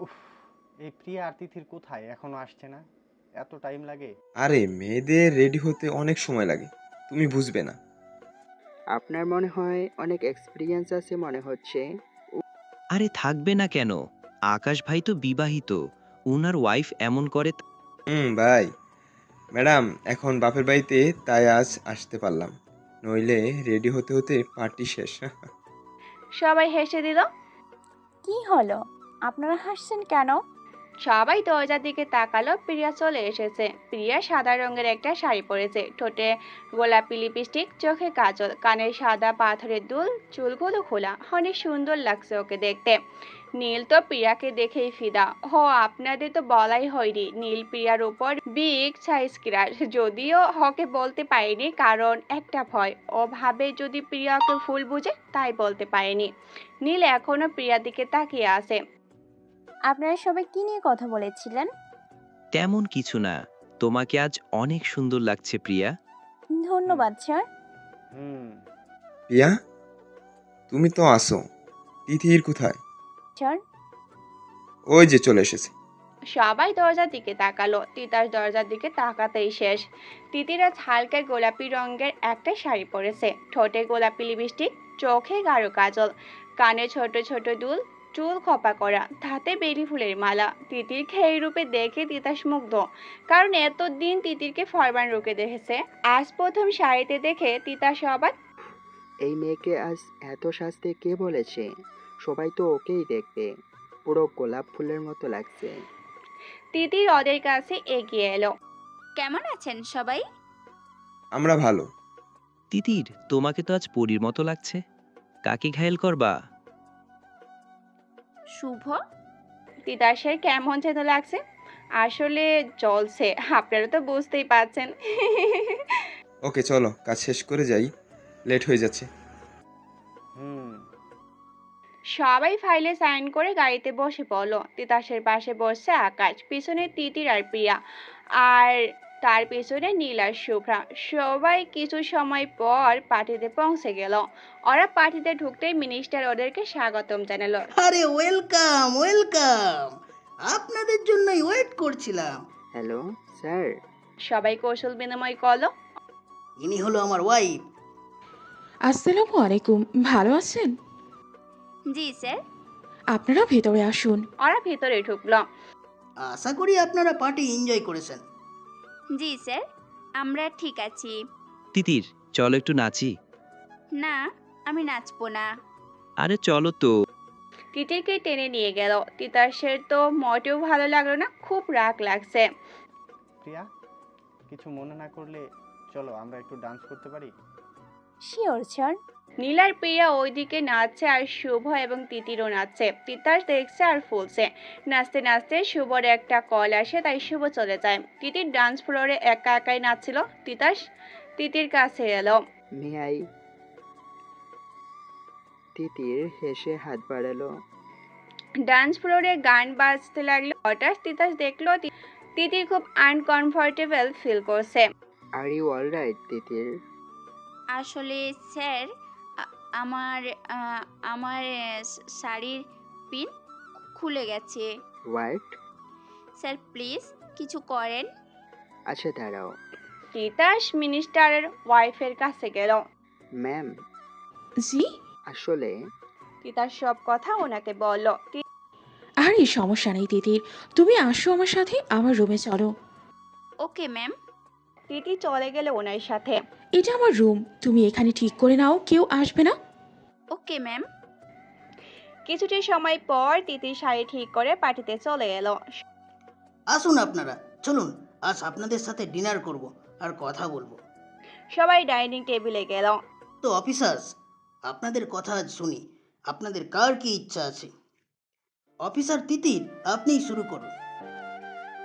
S10: উফ, এই প্রিয়া আর তিথির কোথায়, এখনো আসছে না? এত টাইম লাগে?
S9: আরে, মেয়েদের রেডি হতে অনেক সময় লাগে, তুমি বুঝবে না।
S3: আপনার মনে হয় অনেক এক্সপিরিয়েন্স আছে মনে হচ্ছে।
S8: আরে থাকবে না কেন? আকাশ ভাই তো বিবাহিত, উনার ওয়াইফ এমন করে।
S9: ভাই, ম্যাডাম এখন বাপের বাড়িতে, তাই আজ আসতে পারলাম, নইলে রেডি হতে হতে পার্টি শেষ।
S2: সবাই হেসে দিল।
S6: কি হলো? আপনারা হাসছেন কেন?
S2: সবাই দরজার দিকে তাকালো। প্রিয়া চলে এসেছে। প্রিয়া সাদা রঙের একটা শাড়ি পরেছে, ঠোঁটে গোলাপি লিপস্টিক, চোখে কাজল, কানে সাদা পাথরের দুল, চুলগুলো খোলা। অনেক সুন্দর লাগছে ওকে দেখতে। নীল তো প্রিয়াকে দেখেই ফিদা। আপনাদের তো বলাই হয়নি, নীল প্রিয়ার উপর বিগ সাইজ ক্রাশ। যদিও ওকে বলতে পারেনি, কারণ একটা ভয়, ও ভাবে যদি প্রিয়া ওকে ভুল বুঝে, তাই বলতে পারেনি। নীল এখনো প্রিয়ার দিকে তাকিয়ে আছে।
S6: আপনারা সবাই কি নিয়ে কথা বলেছিলেন?
S8: তেমন কিছু না, তোমাকে আজ অনেক সুন্দর লাগছে প্রিয়া।
S6: ধন্যবাদ স্যার।
S10: হুম।
S9: প্রিয়া, তুমি তো আসো, তিথির কোথায়?
S6: স্যার,
S9: ওই যে চলে এসেছে।
S2: সবাই দরজার দিকে তাকালো। তিতাস দরজার দিকে তাকাতেই শেষ। তিতিরা হালকা গোলাপি রঙের একটা শাড়ি পরেছে, ঠোঁটে গোলাপি লিপস্টিক, চোখে গাঢ় কাজল, কানে ছোট ছোট দুল, চুল খোপা করা, হাতে বেলি ফুলের মালা। তিতিরকে এই রূপে দেখে তিতাস মুগ্ধ, কারণ এতদিন তিতিরকে ফরমান রূপে দেখেছে। আজ প্রথম শাড়িতে দেখে তিতাস অবাক।
S3: এই মেয়েকে আজ এত সাজতে কে বলেছে? সবাই তো ওকেই দেখবে, পুরো গোলাপ ফুলের মতো লাগছে।
S2: তিতির ওদের কাছে এগিয়ে এলো।
S1: কেমন আছেন সবাই?
S9: আমরা ভালো।
S8: তিতির, তোমাকে তো আজ পরীর মতো লাগছে। কাকে ঘায়েল করবা?
S1: শুভ?
S2: তিতাসের কেমন যেন লাগছে, আসলে চলছে, আপনারা তো বুঝতেই পারছেন।
S9: ওকে চলো, কাজ শেষ করে যাই, লেট হয়ে যাচ্ছে।
S10: হুম।
S2: সবাই ফাইলে সাইন করে গাড়িতে বসে পড়লো। তিতাসের পাশে বসছে আকাশ, পিছনে তিতির আর প্রিয়া, আর তার পিছনে নীল আর শুভ্রা। সবাই কিছু সময় পর পার্টিতে পৌঁছে গেল। ওরা পার্টিতে ঢুকতেই মিনিস্টার ওদেরকে স্বাগতম জানালো।
S7: আরে ওয়েলকাম ওয়েলকাম, আপনাদের জন্যই ওয়েট করছিলাম।
S3: Hello sir.
S2: সবাই কৌশল বিনিময় করলো।
S7: ইনি হলো আমার ওয়াইফ।
S11: আসসালামু আলাইকুম, ভালো আছেন?
S1: জি স্যার।
S11: আপনারা ভেতরে আসুন।
S2: ওরা ভেতরে ঢুকলো।
S7: আশা করি আপনারা পার্টি এনজয় করেছেন।
S1: জি স্যার, আমরা ঠিক আছি।
S8: তিতির, চলো একটু নাচি।
S1: না, আমি নাচবো না।
S8: আরে চলো তো।
S2: তিতিরকে টেনে নিয়ে গেল। তিতাসের তো মোটেও ভালো লাগলো না, খুব রাগ লাগছে।
S10: প্রিয়া, কিছু মনে না করলে চলো আমরা একটু ডান্স করতে পারি।
S6: Sure sir.
S2: নীল আর প্রিয়া ওইদিকে নাচছে আর শুভ এবং তিতিরও নাচছে। তিতাস দেখছে আর ফুলছে। নাচতে নাচতে শুভর একটা কল আসে, তাই শুভ চলে যায়। তিতির ডান্স ফ্লোরে একা একাই নাচছিল। তিতাস তিতির কাছে এলো।
S3: মিয়াই। তিতির হেসে হাত বাড়ালো।
S2: ডান্স ফ্লোরে গান বাজতে লাগলো। হঠাৎ তিতাস দেখলো তিতির খুব আনকমফোর্টেবল ফিল করছে।
S3: আর ইউ অল রাইট তিতির?
S1: আসলে স্যার, আমার আমার শাড়ির পিন খুলে গেছে।
S3: হোয়াট?
S1: স্যার প্লিজ কিছু করেন।
S3: আচ্ছা দাঁড়াও।
S2: তিতাস মিনিস্টারের ওয়াইফের কাছে গেল।
S3: ম্যাম,
S11: জি।
S3: আসলে
S2: তিতাস সব কথা ওনাকে বলল।
S11: আরে সমস্যা নেই তিতির, তুমি আসো আমার সাথে, আমার রুমে চলো।
S1: Okay ma'am.
S2: তিতি চলে গেল ওনার সাথে।
S11: এটা আমার রুম, তুমি এখানে ঠিক করে নাও, কেউ আসবে না।
S1: Okay ma'am.
S2: কিছুটা সময় পর তিতি শাড়ি ঠিক করে পার্টিতে চলে এলো।
S7: আসুন আপনারা, চলুন আজ আপনাদের সাথে ডিনার করব আর কথা বলবো।
S2: সবাই ডাইনিং টেবিলে গেল।
S7: তো অফিসার্স, আপনাদের কথা আজ শুনি। আপনাদের কার কি ইচ্ছা আছে? অফিসার তিতির, আপনিই শুরু করুন।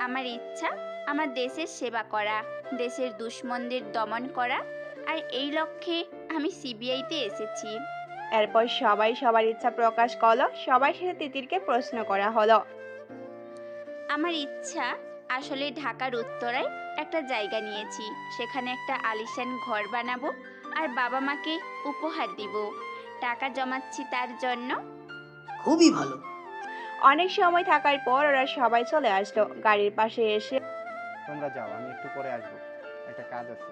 S1: আমার ইচ্ছা আমার দেশের সেবা করা, দেশের দুশ্মনদের দমন করা, আর এই লক্ষ্যে আমি সিবিআইতে এসেছি।
S2: এরপর সবাই সবার ইচ্ছা প্রকাশ করলো। সবাই সাথে তিতিরকে প্রশ্ন করা হলো।
S1: আমার ইচ্ছা আসলে ঢাকার উত্তরায় একটা জায়গা নিয়েছি, সেখানে একটা আলিশান ঘর বানাবো আর বাবা মাকে উপহার দিব। টাকা জমাচ্ছি তার জন্য।
S7: খুবই ভালো।
S2: অনেক সময় থাকার পর ওরা সবাই চলে আসলো। গাড়ির পাশে এসে
S10: তোমরা যাও, আমি একটু পরে আসবো, একটা কাজ আছে।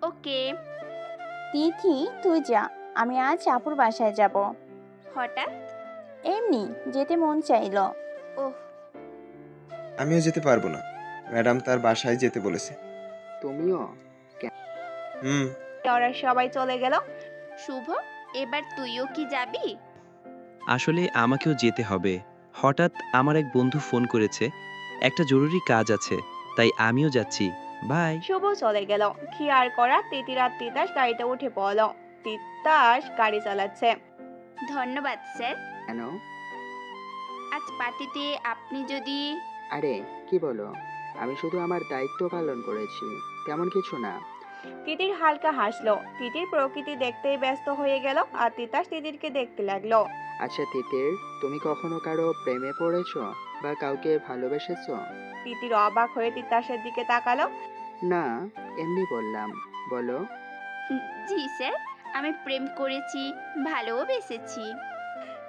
S1: ওকে।
S6: তিথি, তুই যা, আমি আজ আপুর বাসায় যাব।
S1: হঠাৎ?
S6: এমনি যেতে মন চাইলো।
S1: ওহ,
S9: আমিও যেতে পারবো না, ম্যাডাম তার বাসায় যেতে বলেছে।
S3: তুমিও?
S9: হুম।
S2: ওরা সবাই চলে গেল।
S1: শুভ, এবার তুইও কি যাবি?
S8: আসলে আমাকেও যেতে হবে। হঠাৎ আমার এক বন্ধু ফোন করেছে, একটা জরুরি কাজ আছে, তাই আমিও যাচ্ছি। বাই।
S2: শুভ চলে গেল। কি আর করা, তিতির আর তিতাস গাড়িতে উঠে পড়ল। তিতাস গাড়ি চালাচ্ছে।
S1: ধন্যবাদ স্যার।
S3: কেন?
S1: আজ পার্টিতে আপনি যদি...
S3: আরে কি বলো, আমি শুধু আমার দায়িত্ব পালন করেছি, তেমন কিছু না।
S2: তিতির হালকা হাসলো। তিতির প্রকৃতি দেখতেই ব্যস্ত হয়ে গেল আর তিতাস তিতিরকে দেখতে লাগলো।
S3: আচ্ছা তিতির, তুমি কখনো কারো প্রেমে পড়েছো বা কাউকে ভালোবেসেছো?
S2: তিতির অবাক হয়ে তিতাসের দিকে তাকালো।
S3: না, এমনি বললাম, বলো।
S1: জি স্যার, আমি প্রেম করেছি, ভালোও বেসেছি।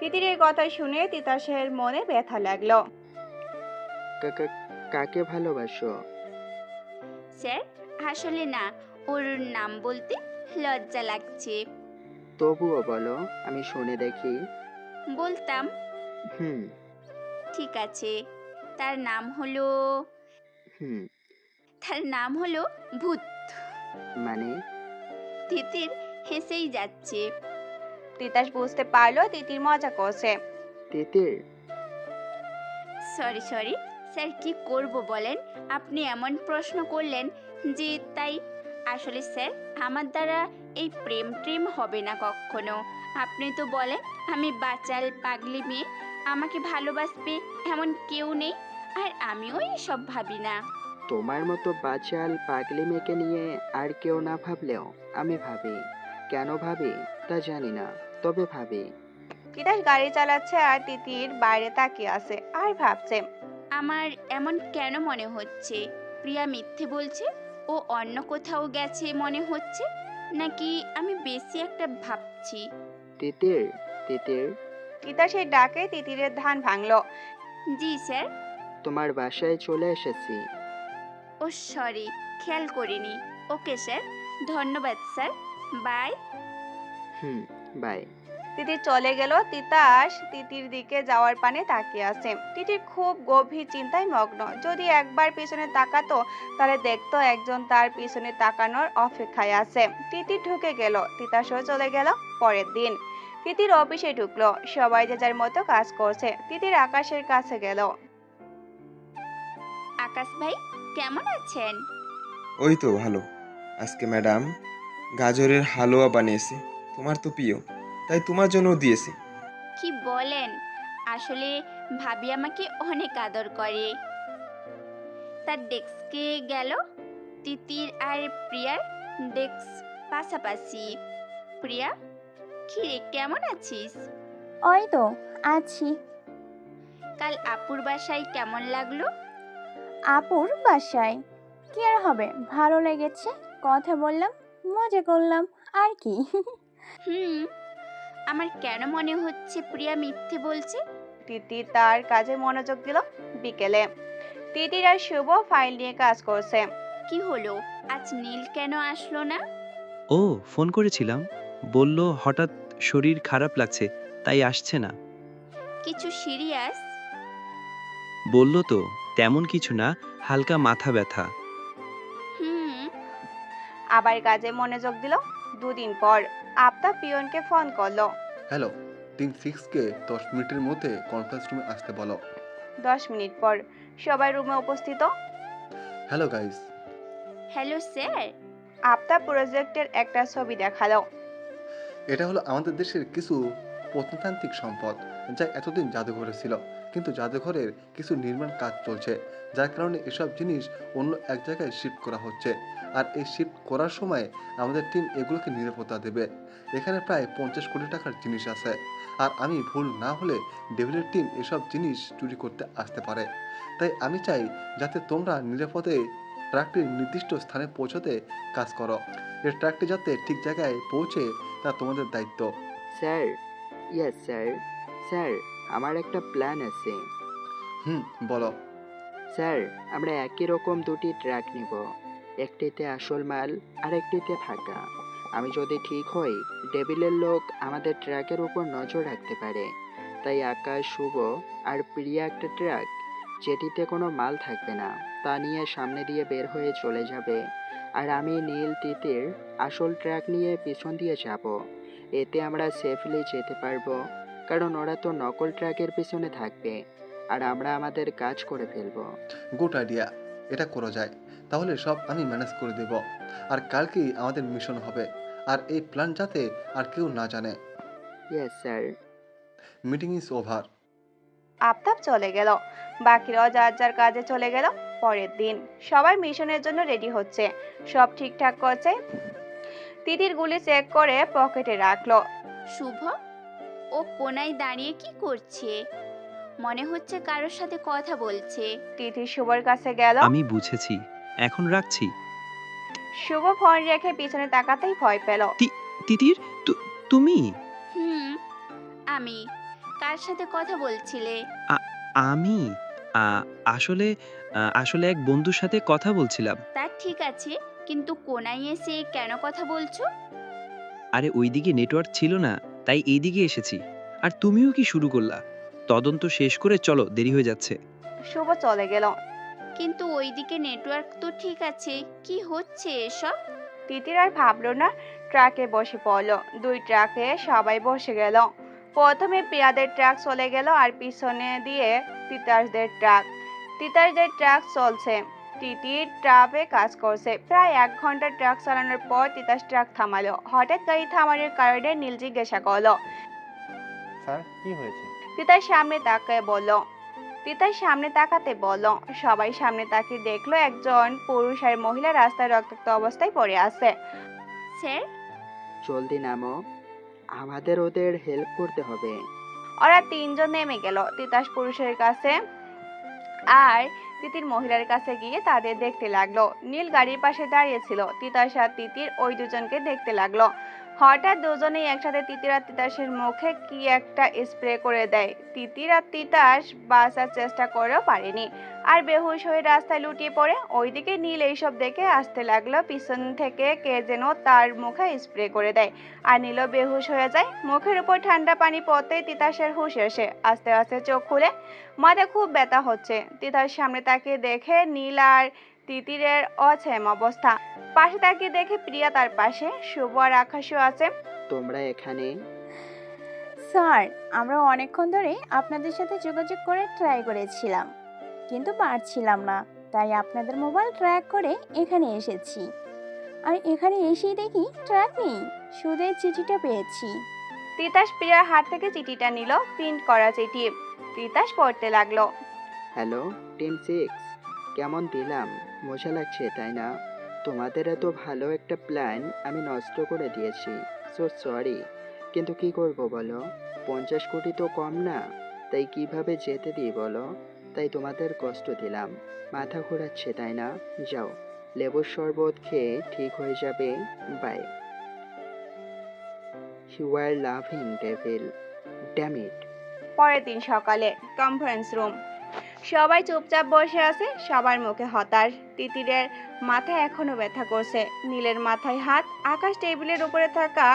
S2: তিতিরের কথা শুনে তিতাসের মনে ব্যথা লাগলো।
S3: কাকে ভালোবাসো?
S1: স্যার আসলে না, ওর নাম বলতে লজ্জা লাগছে।
S3: তবুও বলো, আমি শুনে দেখি।
S1: বলতাম।
S3: হুম।
S1: ঠিক আছে, তার নাম হলো
S3: হুম।
S1: তার নাম হলো ভূত।
S3: মানে?
S1: তিতির হেসেই যাচ্ছে।
S2: তিতাস বুঝতে পারলো তিতির মজা করছে।
S3: তিতির?
S1: সরি সরি স্যার, কি করব বলেন, আপনি এমন প্রশ্ন করলেন যে তাই। আসলে স্যার, আমার দ্বারা এই প্রেম ট্রেম হবে না কখনো। আপনি তো বলেন আমি বাচাল পাগলি মেয়ে, আমাকে ভালোবাসবে এমন কেউ নেই, আর আমিও এসব ভাবি না।
S3: তোমার মতো বাচাল পাগলি মেয়েকে নিয়ে আর কেউ না ভাবলেও আমি ভাবি। কেন ভাবি তা জানি না, তবে ভাবি।
S2: তিতাস গাড়ি চালাচ্ছে আর তিতির বাইরে তাকিয়ে আছে আর ভাবছে।
S1: আমার এমন কেন মনে হচ্ছে? প্রিয়া মিথ্যে বলছে? ও অন্য কোথাও গেছে মনে হচ্ছে, নাকি আমি বেশি একটা ভাবছি?
S3: তিতির, তিতির।
S2: তিতাসের ডাকে তিতিরের ধান ভাঙলো।
S1: জি স্যার।
S3: তোমার বাসায় চলে এসেছি।
S1: ও সরি, খেয়াল করিনি। ওকে স্যার, ধন্যবাদ স্যার, বাই।
S3: হুম, বাই।
S2: তিতির চলে গেল। তিতাস তিতির দিকে যাওয়ার পানে তাকিয়ে আছে। তিতির খুব গভীর চিন্তায় মগ্ন। যদি একবার পিছনে তাকাতো তাহলে দেখতো একজন তার পিছনে তাকানোর অপেক্ষায় আছে। তিতির ঢুকে গেল। তিতাসও চলে গেল। পরের দিন তিতির অফিসে ঢুকলো। সবাই যে যার মতো কাজ করছে। তিতির আকাশের কাছে গেল।
S1: আকাশ ভাই কেমন আছেন?
S9: ওই তো ভালো। আজকে ম্যাডাম গাজরের হালুয়া বানিয়েছে, তোমার তো প্রিয়, তাই তোমার জন্য দিয়েছি।
S1: কি বলেন? আসলে ভাবি আমাকে অনেক আদর করে। তার ডেস্কে গেল। তিতির আর প্রিয়ার ডেস্ক পাশাপাশি। প্রিয়া, কি রে কেমন আছিস?
S6: ওই তো আছি।
S1: কাল আপুর বাসায় কেমন লাগলো?
S6: আপুর বাসায় কি আর হবে, ভালো লেগেছে। কথা বললাম, মজা করলাম, আর কি।
S1: হুম, আমার কেন মনে হচ্ছে প্রিয়া মিথ্যে বলছে?
S2: তিতির তার কাজে মনোযোগ দিল। বিকেলে তিতির আর শুভ ফাইল নিয়ে কাজ করছে।
S1: কি হলো, আজ নীল কেন আসলো না?
S8: ও ফোন করেছিলাম, বলল হঠাৎ শরীর খারাপ লাগছে, তাই আসছে না।
S1: কিছু সিরিয়াস?
S8: বলল তো তেমন কিছু না, হালকা মাথা ব্যথা।
S1: হুম।
S2: আবার কাজে মনোযোগ দিল। দুদিন পর আফতাব পিয়নকে ফোন করলো।
S5: হ্যালো, টিম 6কে 10 মিনিটের মধ্যে কনফারেন্স রুমে আসতে বলো।
S2: 10 মিনিট পর সবাই রুমে উপস্থিত।
S5: Hello guys.
S1: Hello sir.
S2: Aftab প্রজেক্টের একটা ছবি দেখালো।
S5: এটা হলো আমাদের দেশের কিছু প্রত্নতান্ত্রিক সম্পদ যা এতদিন জাদুঘরে ছিল, কিন্তু জাদুঘরের কিছু নির্মাণ কাজ চলছে, যার কারণে এসব জিনিস অন্য এক জায়গায় শিফট করা হচ্ছে। আর এই শিফট করার সময় আমাদের টিম এগুলোকে নিরাপত্তা দেবে। এখানে প্রায় 50 কোটি টাকার জিনিস আছে, আর আমি ভুল না হলে ডেভিলের টিম এসব জিনিস চুরি করতে আসতে পারে। তাই আমি চাই যাতে তোমরা নিরাপদে ট্রাকটির নির্দিষ্ট স্থানে পৌঁছতে কাজ করো। এই ট্রাকটি যাতে ঠিক জায়গায় পৌঁছে তা তোমাদের দায়িত্ব।
S3: Sir, yes sir. স্যার, আমার একটা প্ল্যান আছে।
S5: বলো।
S3: স্যার, আমরা একই রকম দুটি ট্রাক নিব। একটিতে আসল মাল আর একটিতে ফাঁকা। আমি যদি ঠিক হই, ডেভিলের লোক আমাদের ট্রাকের উপর নজর রাখতে পারে। তাই আকাশ, শুভ আর প্রিয়া একটা ট্রাক যেটিতে কোনো মাল থাকবে না তা নিয়ে সামনে দিয়ে বের হয়ে চলে যাবে। আর আমি নীল তিতির আসল ট্রাক নিয়ে পিছন দিয়ে যাব। এতে আমরা সেফলি যেতে পারবো, কারণ ওরা তো নকল ট্রাকের পিছনে থাকবে আর আমরা আমাদের কাজ করে ফেলবো।
S5: গুড আইডিয়া, এটা করা যায়। তাহলে সব আমি ম্যানেজ করে দেব। আর কালকেই আমাদের মিশন হবে, আর এই প্ল্যান যাতে আর কেউ না জানে।
S3: Yes sir.
S5: Meeting is over.
S2: Aftab চলে গেল। বাকিরাও যার যার কাজে চলে গেল। পরের দিন সবাই মিশনের জন্য রেডি হচ্ছে। সব ঠিকঠাক করছে। তিতির গুলি চেক করে পকেটে রাখলো।
S1: শুভ, ও কোনায় দাঁড়িয়ে কি করছে? মনে হচ্ছে কারোর সাথে কথা বলছে।
S2: তিতির শুভর কাছে গেল।
S8: আমি বুঝেছি, এখন রাখছি।
S2: শুভ ফোন রেখে পিছনে তাকাতেই ভয় পেল।
S8: তিতির, তুমি?
S1: হুম, আমি। কার সাথে কথা বলছিলে?
S8: আমি আসলে আসলে এক বন্ধুর সাথে কথা বলছিলাম।
S1: তা ঠিক আছে, কিন্তু কোনায় এসে কেন কথা বলছো?
S8: আরে ওইদিকে নেটওয়ার্ক ছিল না, তাই এইদিকে এসেছি। আর তুমিও কি শুরু করলা? তদন্ত শেষ করে চলো, দেরি হয়ে যাচ্ছে।
S2: শুভ চলে গেল।
S1: কিন্তু ওইদিকে নেটওয়ার্ক তো ঠিক আছে, কি হচ্ছে এসব?
S2: তিতির আর ভাবলো না, ট্রাকে বসে পড়লো। দুই ট্রাকে সবাই বসে গেল। প্রথমে প্রিয়াদের ট্রাক চলে গেল আর পিছনে দিয়ে তিতাসদের ট্রাক। তিতাসদের ট্রাক চলছে। তিতির ট্রাকে কাজ করছে। প্রায় 1 ঘন্টা ট্রাক চালানোর পর তিতাস ট্রাক থামালো। হঠাৎ গাড়ি থামানোর কারণে নীল জিজ্ঞাসা করলো।
S10: স্যার কি হয়েছে?
S2: তিতাস সামনে তাকায় বলল। তিতাস সামনে তাকাতে বলল। সবাই সামনে তাকিয়ে দেখলো একজন পুরুষ আর মহিলা রাস্তায় রক্তাক্ত অবস্থায় পড়ে আছে।
S1: স্যার,
S3: জলদি নামো, আমাদের ওদের হেল্প করতে হবে।
S2: ওরা তিনজন নেমে গেল। তিতাস পুরুষের কাছে আর তিতির মহিলার কাছে গিয়ে তাদের দেখতে লাগলো। নীল গাড়ির পাশে দাঁড়িয়ে ছিল। তিতাস আর তিতির ওই দুজনকে দেখতে লাগলো। হঠাৎ দুজনেই একসাথে তিতির আর তিতাসের মুখে কি একটা স্প্রে করে দেয়। তিতির আর তিতাস বাঁচার চেষ্টা করেও পারেনি, আর বেহুশ হয়ে রাস্তায় লুটিয়ে পড়ে। ওইদিকে নীল এইসব দেখে আসতে লাগলো। পিছন থেকে কে যেন তার মুখে স্প্রে করে দেয়, আর নীলও বেহুশ হয়ে যায়। মুখের উপর ঠান্ডা পানি পড়তেই তিতাসের হুঁশ এসে আস্তে আস্তে চোখ খুলে। মাথা খুব ব্যথা হচ্ছে। তিতাস সামনে তাকিয়ে দেখে নীল আর তিতিরের অছেম অবস্থা। পাশে তাকিয়ে দেখে প্রিয়া তার পাশে, শুভ আর আকাশও আছে।
S3: তোমরা এখানে?
S6: স্যার, আমরা অনেকক্ষণ ধরে আপনাদের সাথে যোগাযোগ করে ট্রাই করেছিলাম, কিন্তু পারছিলাম না, তাই আপনাদের মোবাইল ট্র্যাক করে এখানে এসেছি। আর এখানে এসেই দেখি ট্র্যাক নেই, শুধু এই চিঠিটা পেয়েছি।
S2: তিতাস প্রিয়ার হাত থেকে চিঠিটা নিল, প্রিন্ট করা চিঠি। তিতাস পড়তে লাগলো।
S3: হ্যালো টিম 6, কেমন দিলাম? মজা লাগছে তাই না? তোমাদের এত ভালো একটা প্ল্যান আমি নষ্ট করে দিয়েছি, সো সরি। কিন্তু কি করব বলো, 50 কোটি তো কম না, তাই কিভাবে যেতে দিই বলো? তাই তোমাদের কষ্ট দিলাম। মাথা ঘোরাচ্ছে তাই না? যাও, লেবুর শরবত খেয়ে ঠিক হয়ে যাবে। Bye. You are loving devil, damn it.
S2: পরের দিন সকালে কনফারেন্স রুম। সবাই চুপচাপ বসে আছে, সবার মুখে হতাশ। তিতিরের মাথায় এখনো ব্যথা করছে। নীলের মাথায় হাত। আকাশ টেবিলের উপরে থাকা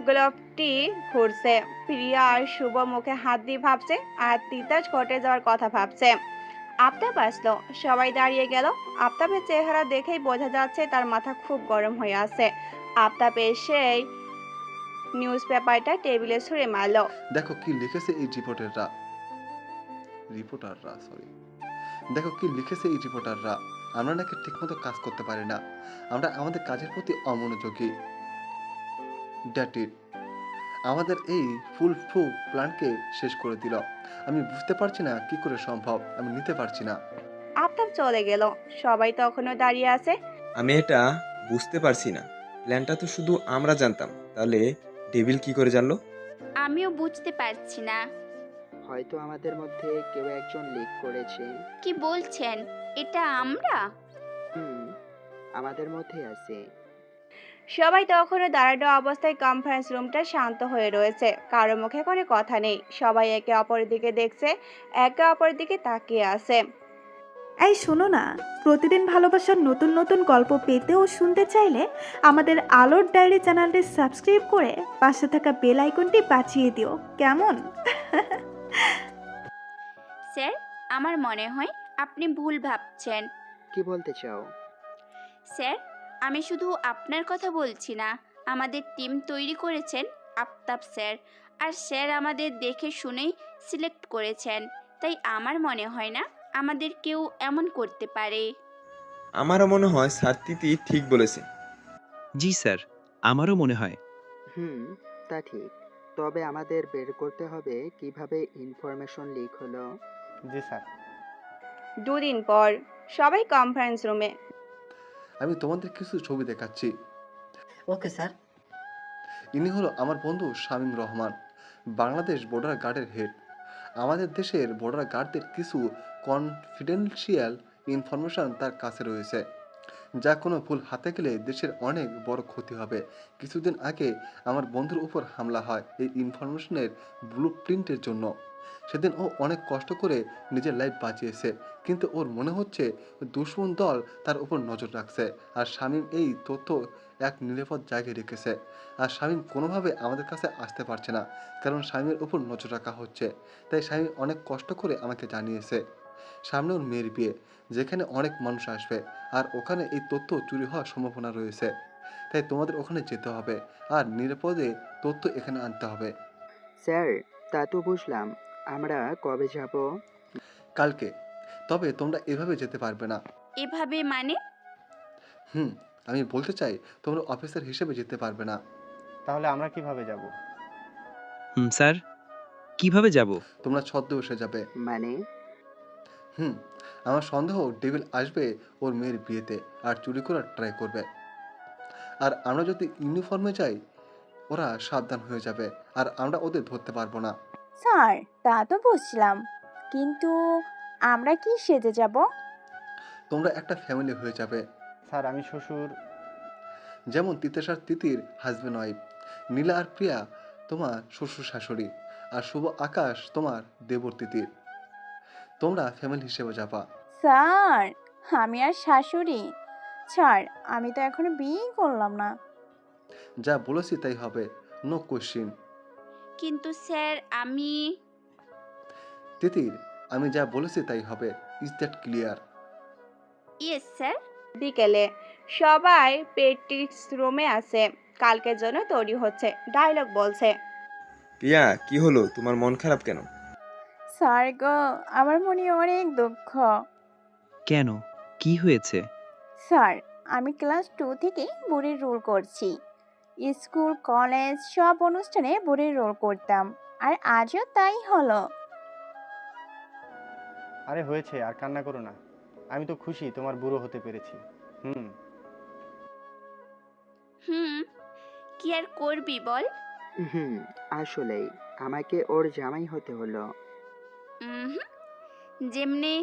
S2: গ্লোবটি ঘুরছে। প্রিয়া আর শুভ মুখে হাত দিয়ে ভাবছে, আর তিতাস ঘটে যাওয়ার কথা ভাবছে। আফতাব আসলো, সবাই দাঁড়িয়ে গেল। আফতাবের চেহারা দেখেই বোঝা যাচ্ছে তার মাথা খুব গরম হয়ে আছে। আফতাব এসেই নিউজ পেপারটা টেবিলে ছুঁড়ে মারলো।
S5: দেখো কি লিখেছে এই দেখো কি লিখেছে এই রিপোর্টাররা। আমরা নাকি ঠিকমতো কাজ করতে পারি না, আমরা আমাদের কাজের প্রতি অমনোযোগী। দ্যাট ইট, আমাদের এই ফুল প্ল্যানকে শেষ করে দিল। আমি বুঝতে পারছি না কি করে সম্ভব, আমি নিতে পারছি না।
S2: আফতাব চলে গেল। সবাই তখনও দাঁড়িয়ে আছে।
S9: আমি এটা বুঝতে পারছি না, প্ল্যানটা তো শুধু আমরা জানতাম, তাহলে ডেভিল কি করে জানলো?
S1: আমিও বুঝতে পারছি না।
S3: হয়তো আমাদের মধ্যে কেউ একজন লিক করেছে।
S1: কি বলছেন? এটা আমরা?
S3: হুম, আমাদের মধ্যে আছে।
S2: সবাই তখনও দাঁড়ানো অবস্থায় কনফারেন্স রুমটা শান্ত হয়ে রয়েছে। কারো মুখে কোনো কথা নেই। সবাই একে অপরের দিকে দেখছে, একে অপরের দিকে তাকিয়ে আছে।
S12: এই শোনো না, প্রতিদিন ভালোবাসার নতুন নতুন গল্প পেতে ও শুনতে চাইলে আমাদের আলোর ডায়েরি চ্যানেলটি সাবস্ক্রাইব করে পাশে থাকা বেল আইকনটি বাজিয়ে দিও, কেমন?
S1: স্যার, আমার মনে হয় আপনি ভুল ভাবছেন।
S3: কি বলতে চাও?
S1: স্যার, আমি শুধু আপনার কথা বলছি না, আমাদের টিম তৈরি করেছেন আফতাব স্যার, আর স্যার আমাদের দেখে শুনেই সিলেক্ট করেছেন। তাই আমার মনে হয় না আমাদের কেউ এমন করতে পারে।
S9: আমারও মনে হয় স্যার তিতি ঠিক বলেছে।
S8: জি স্যার, আমারও মনে হয়।
S3: হুম, তা ঠিক। তবে আমাদের বের করতে হবে কিভাবে ইনফরমেশন লিক হলো।
S10: জি স্যার।
S2: দুদিন পর সবাই কনফারেন্স রুমে।
S5: আমি তোমাদের কিছু ছবি দেখাচ্ছি।
S7: Okay sir.
S5: ইনি হলো আমার বন্ধু শামীম রহমান, বাংলাদেশ বর্ডার গার্ডের হেড। আমাদের দেশের বর্ডার গার্ডদের কিছু কনফিডেন্সিয়াল ইনফরমেশন তার কাছে রয়েছে, যা কোনো ভুল হাতে গেলে দেশের অনেক বড় ক্ষতি হবে। কিছুদিন আগে আমার বন্ধুর উপর হামলা হয় এই ইনফরমেশনের ব্লু প্রিন্টের জন্য। সেদিন ও অনেক কষ্ট করে নিজের লাইফ বাঁচিয়েছে, কিন্তু ওর মনে হচ্ছে দুশ্মন দল তার উপর নজর রাখছে, আর শামীম এই তথ্য এক নিরাপদ জায়গায় রেখেছে। আর শামীম কোনোভাবে আমাদের কাছে আসতে পারছে না, কারণ শামীমের উপর নজর রাখা হচ্ছে। তাই শামীম অনেক কষ্ট করে আমাকে জানিয়েছে। সামনে ওর মেয়ের বিয়ে, যেখানে অনেক মানুষ আসবে, আর ওখানে এই তথ্য চুরি হওয়ার সম্ভাবনা রয়েছে। তাই তোমাদের ওখানে যেতে হবে আর নিরাপদে তথ্য এখানে আনতে হবে।
S3: স্যার, তা তো বুঝলাম। আমরা কবে যাব?
S5: কালকে। তবে তোমরা এভাবে যেতে পারবে না।
S1: এভাবে মানে?
S5: আমি বলতে চাই তোমরা অফিসার হিসেবে যেতে পারবে না।
S10: তাহলে আমরা কিভাবে যাব?
S8: স্যার, কিভাবে যাব?
S5: তোমরা ছদ্মবেশে যাবে।
S3: মানে?
S5: আমার সন্দেহ ডেভিল আসবে ওর মেয়ের বিয়েতে আর চুরি করার ট্রাই করবে। আর আমরা যদি ইউনিফর্মে যাই, ওরা সাবধান হয়ে যাবে আর আমরা ওদের ধরতে পারবো না।
S6: স্যার, তা তো বুঝলাম, কিন্তু আমরা কি সেজে যাব?
S5: তোমরা একটা ফ্যামিলি হয়ে যাবে।
S10: স্যার, আমি শ্বশুর।
S5: যেমন তিতাস আর তিতির হাজব্যান্ড ওয়াইফ। নীলা আর প্রিয়া তোমার শ্বশুর শাশুড়ি, আর শুভ আকাশ তোমার দেবর তিতির। তোমরা ফ্যামিলি হিসেবে যাবা।
S6: স্যার, আমি আর শাশুড়ি? ছাড়, আমি তো এখনো বিয়েই করলাম না।
S5: যা বলেছি তাই হবে, নো কোশ্চিন।
S1: কিন্তু স্যার আমি
S5: তিতির, আমি যা বলেছি তাই হবে, is that clear?
S1: Yes sir.
S2: বিকেলে সবাই প্র্যাকটিস রুমে আছে, কালকের জন্য তৈরি হচ্ছে, ডায়লগ বলছে।
S9: প্রিয়া, কি হলো, তোমার মন খারাপ কেন?
S6: স্যার গো, আমার মনে অনেক দুঃখ।
S8: কেন, কি হয়েছে?
S6: স্যার, আমি ক্লাস 2 থেকে বুড়ির রোল করছি। স্কুল, কলেজ সব অনুষ্ঠানে বুড়ির রোল করতাম, আর আজও তাই হলো।
S10: আরে হয়েছে, আর কান্না করো না। আমি তো খুশি তোমার বুড়ো হতে পেরেছি। হুম।
S1: হুম, কি আর করবি বল।
S3: হুম, আসলেই আমাকে ওর জামাই হতে হলো।
S1: হুম, যেমনি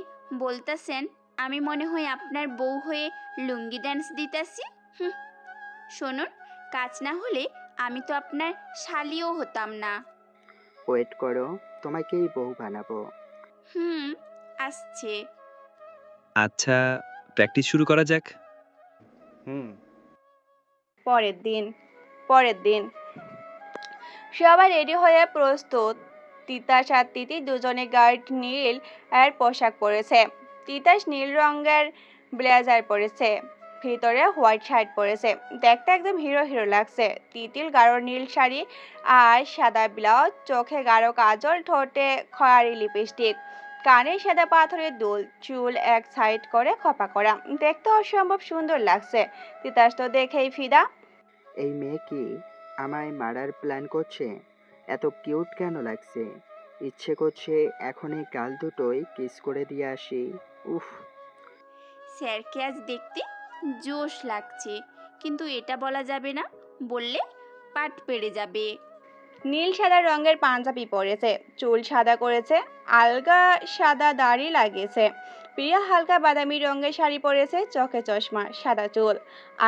S1: বলতেছেন আমি মনে হয় আপনার বউ হয়ে লুঙ্গি ড্যান্স দিতেছি। হুম, শুনুন, কাজ না হলে আমি তো আপনার শালিও হতাম না।
S3: ওয়েট করো, তোমাকেই বউ বানাবো।
S1: হুম, আসছে।
S8: আচ্ছা, প্র্যাকটিস শুরু করা যাক।
S10: হুম।
S2: পরের দিন সবাই রেডি হয়ে প্রস্তুত। তিতাস আর তিতি দুজনে গার্ড নীল এর পোশাক পরেছে। তিতাস নীল রঙের ব্লেজার পরেছে, ভিতরে হোয়াইট শার্ট পরেছে, দেখতে একদম হিরো হিরো লাগছে। তিতিল গাঢ় নীল শাড়ি আর সাদা ব্লাউজ, চোখে গাঢ় কাজল, ঠোঁটে খয়েরি লিপস্টিক, কানে সাদা পাথরের দুল, চুল এক সাইড করে খোপা করা, দেখতে অসম্ভব সুন্দর লাগছে। তিতাস তো দেখেই ফিদা।
S3: এই মেয়ে কি আমায় মারার প্ল্যান করছে? এত কিউট কেন লাগছে? ইচ্ছে করছে এখনই গাল দুটোই কিস করে দিয়ে আসি। উফ।
S1: স্যারকে আজ দেখতে জোশ লাগছে, কিন্তু এটা বলা যাবে না, বললে পাট পেড়ে যাবে।
S2: নীল সাদা রঙের পাঞ্জাবি পরেছে, চুল সাদা করেছে, আলগা সাদা দাড়ি লাগিয়েছে। প্রিয়া হালকা বাদামি রঙের শাড়ি পরেছে, চোখে চশমা, সাদা চুল।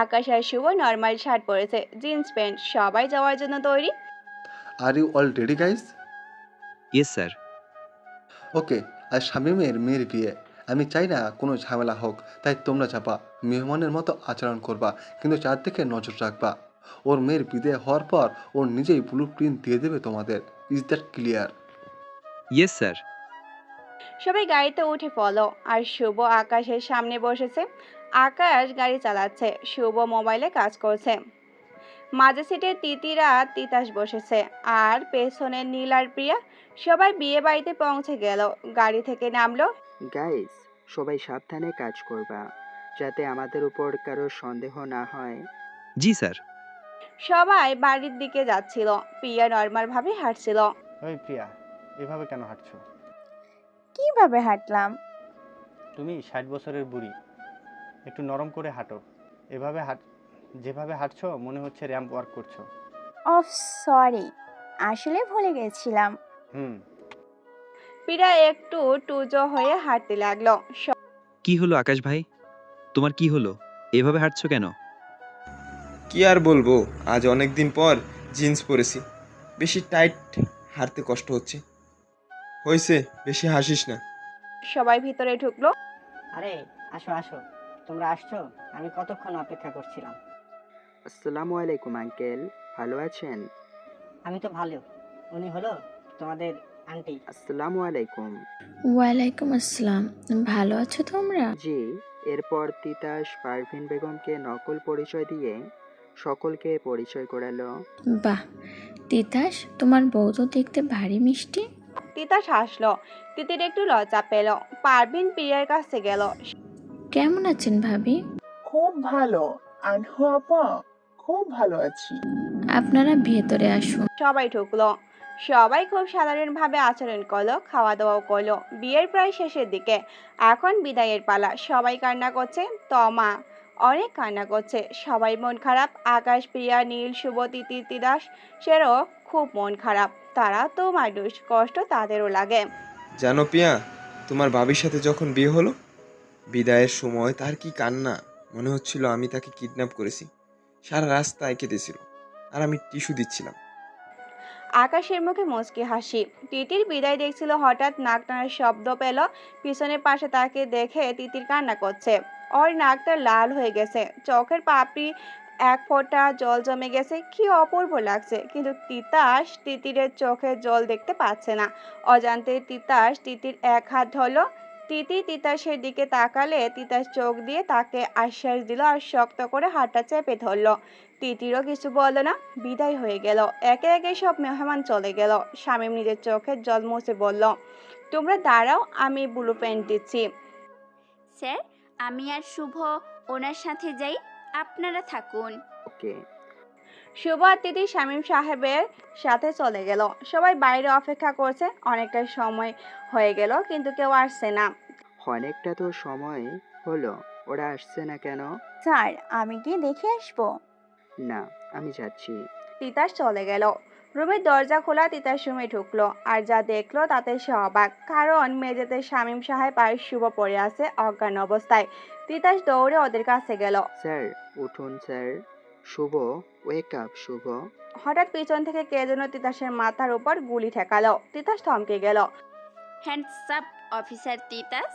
S2: আকাশ আর শুভ নর্মাল শার্ট পরেছে, জিন্স প্যান্ট। সবাই যাওয়ার জন্য তৈরি।
S5: আর you all ready guys?
S8: Yes sir.
S5: ওকে, আজ শামীমের মেয়ের বিয়ে। আমি চাই না কোনো ঝামেলা হোক, তাই তোমরা যাবা, মেহমানের মতো আচরণ করবা, কিন্তু চারদিকে নজর রাখবা। ওর মেয়ের বিদায় হওয়ার পর ওর নিজেই ব্লু প্রিন্ট দিয়ে দেবে তোমাদের। Is that clear?
S8: Yes sir.
S2: সবাই গাড়িতে উঠে পড়লো, আর শুভ আকাশের সামনে বসেছে। আকাশ গাড়ি চালাচ্ছে, শুভ মোবাইলে কাজ করছে। মাঝে সিটে তিতিরা তিতাস বসেছে, আর পেছনে নীল আর প্রিয়া। সবাই বিয়ে বাড়িতে পৌঁছে গেল, গাড়ি থেকে নামলো।
S3: গাইস, সবাই সাবধানে কাজ করবা, যাতে আমাদের উপর কারো সন্দেহ না হয়।
S8: জি স্যার।
S2: সবাই বাড়ির দিকে যাচ্ছিল, প্রিয়া নর্মাল ভাবে হাঁটছিল।
S10: ওই প্রিয়া, এভাবে কেন হাঁটছো?
S6: কিভাবে হাঁটলাম?
S10: তুমি 60 বছরের বুড়ি, একটু নরম করে হাঁটো। এভাবে যেভাবে হাঁটছো মনে হচ্ছে র্যাম্প ওয়ার্ক করছো।
S6: অফ, সরি, আসলে ভুলে গেছিলাম।
S10: হুম।
S2: প্রিয়া একটু টুজো হয়ে হাঁটতে লাগলো।
S8: কি হলো আকাশ ভাই, তোমার কি হলো? এভাবে হাঁটছো কেন?
S9: কি আর বলবো, আজ অনেক দিন পর জিন্স পরেছি, বেশি টাইট হাঁটতে কষ্ট হচ্ছে। হয়েছে, বেশি হাসিস না।
S2: সবাই ভিতরে ঢুকলো।
S13: আরে আসো আসো, তোমরা আসছো? আমি কতক্ষণ অপেক্ষা করছিলাম।
S3: আসসালামু আলাইকুম আঙ্কেল, ভালো আছেন?
S13: আমি তো ভালো। উনি হলো তোমাদের আন্টি।
S3: আসসালামু আলাইকুম।
S11: ওয়ালাইকুম আসসালাম। ভালো আছো তোমরা?
S3: জি। এরপর তিতাস পারভিন বেগমকে নকল পরিচয় দিয়ে সকলকে পরিচয় করালো।
S11: বাহ, তিতাস, তোমার বউ তো দেখতে ভারী মিষ্টি।
S2: তিতাস হাসলো, তিতির একটু লজ্জা পেল। পারভিন প্রিয়ার কাছে গেল।
S11: কেমন আছেন ভাবি?
S14: খুব ভালো আনহু আপা, খুব ভালো আছি।
S11: আপনারা ভেতরে আসুন।
S2: সবাই ঢুকলো। সবাই খুব সাধারণভাবে আচরণ করলো, খাওয়া দাওয়াও করলো। বিয়ের প্রায় শেষের দিকে, এখন বিদায়ের পালা। সবাই কান্না করছে, তমা অনেক কান্না করছে। সবাই মন খারাপ। আকাশ, প্রিয়া, নীল, শুভ, তিতি, তিতাস সেরও খুব মন খারাপ। তারা তো মানুষ, কষ্ট তাদেরও লাগে।
S9: জানো প্রিয়া, তোমার ভাবির সাথে যখন বিয়ে হলো, বিদায়ের সময় তার কি কান্না! মনে হচ্ছিল আমি তাকে কিডন্যাপ করেছি। সারা রাস্তায় কেঁদেছিল। আর আমি টিস্যু দিচ্ছিলাম।
S2: আকাশের মুখে মুচকি হাসি। তিতির বিদায় দেখছিল, হঠাৎ নাক টানার শব্দ পেল। পিছনের পাশে তাকে দেখে তিতির কান্না করছে। ওর নাকটা লাল হয়ে গেছে, চোখের পাপড়ি এক ফোঁটা জল জমে গেছে। কি অপূর্ব লাগছে, কিন্তু তিতাস তিতিরের চোখে জল দেখতে পাচ্ছে না। অজান্তে তিতাস তিতির এক হাত ধরলো। তিতি তিতাসের দিকে তাকালে তিতাস চোখ দিয়ে তাকে আশ্বাস দিল আর শক্ত করে হাতটা চেপে ধরলো। তিতিরও কিছু বলল না, বিদায় হয়ে গেল। একে একে সব মেহমান চলে গেল। শামীম নিজের চোখের জল মুছে বলল, তোমরা দাঁড়াও, আমি ব্লু প্যান্ট দিচ্ছি।
S1: স্যার, আমি আর শুভ ওনার সাথে যাই, আপনারা থাকুন।
S3: ওকে।
S2: শুভ আর তিতি শামীম সাহেবের সাথে চলে গেল। সবাই বাইরে অপেক্ষা করছে। অনেকটা সময় হয়ে গেল, কিন্তু কেউ আসছে না।
S3: অনেকটা তো সময় হলো, ওরা আসছে না কেন?
S6: স্যার, আমি গিয়ে দেখে আসবো।
S3: না, আমি যাচ্ছি।
S2: তিতাস চলে গেল। রুমের দরজা খোলা, তিতাস রুমে ঢুকলো। আর যা দেখলো তাতে সে অবাক, কারণ মেঝেতে শামীম সাহেব আর শুভ পড়ে আছে অজ্ঞান অবস্থায়। তিতাস দৌড়ে ওদের কাছে গেল।
S3: স্যার, উঠুন স্যার। শুভ, ওয়েক আপ শুভ।
S2: হঠাৎ পিছন থেকে কে যেন তিতাসের মাথার উপর গুলি ঠেকালো। তিতাস থমকে গেল।
S1: Hands up officer Titas.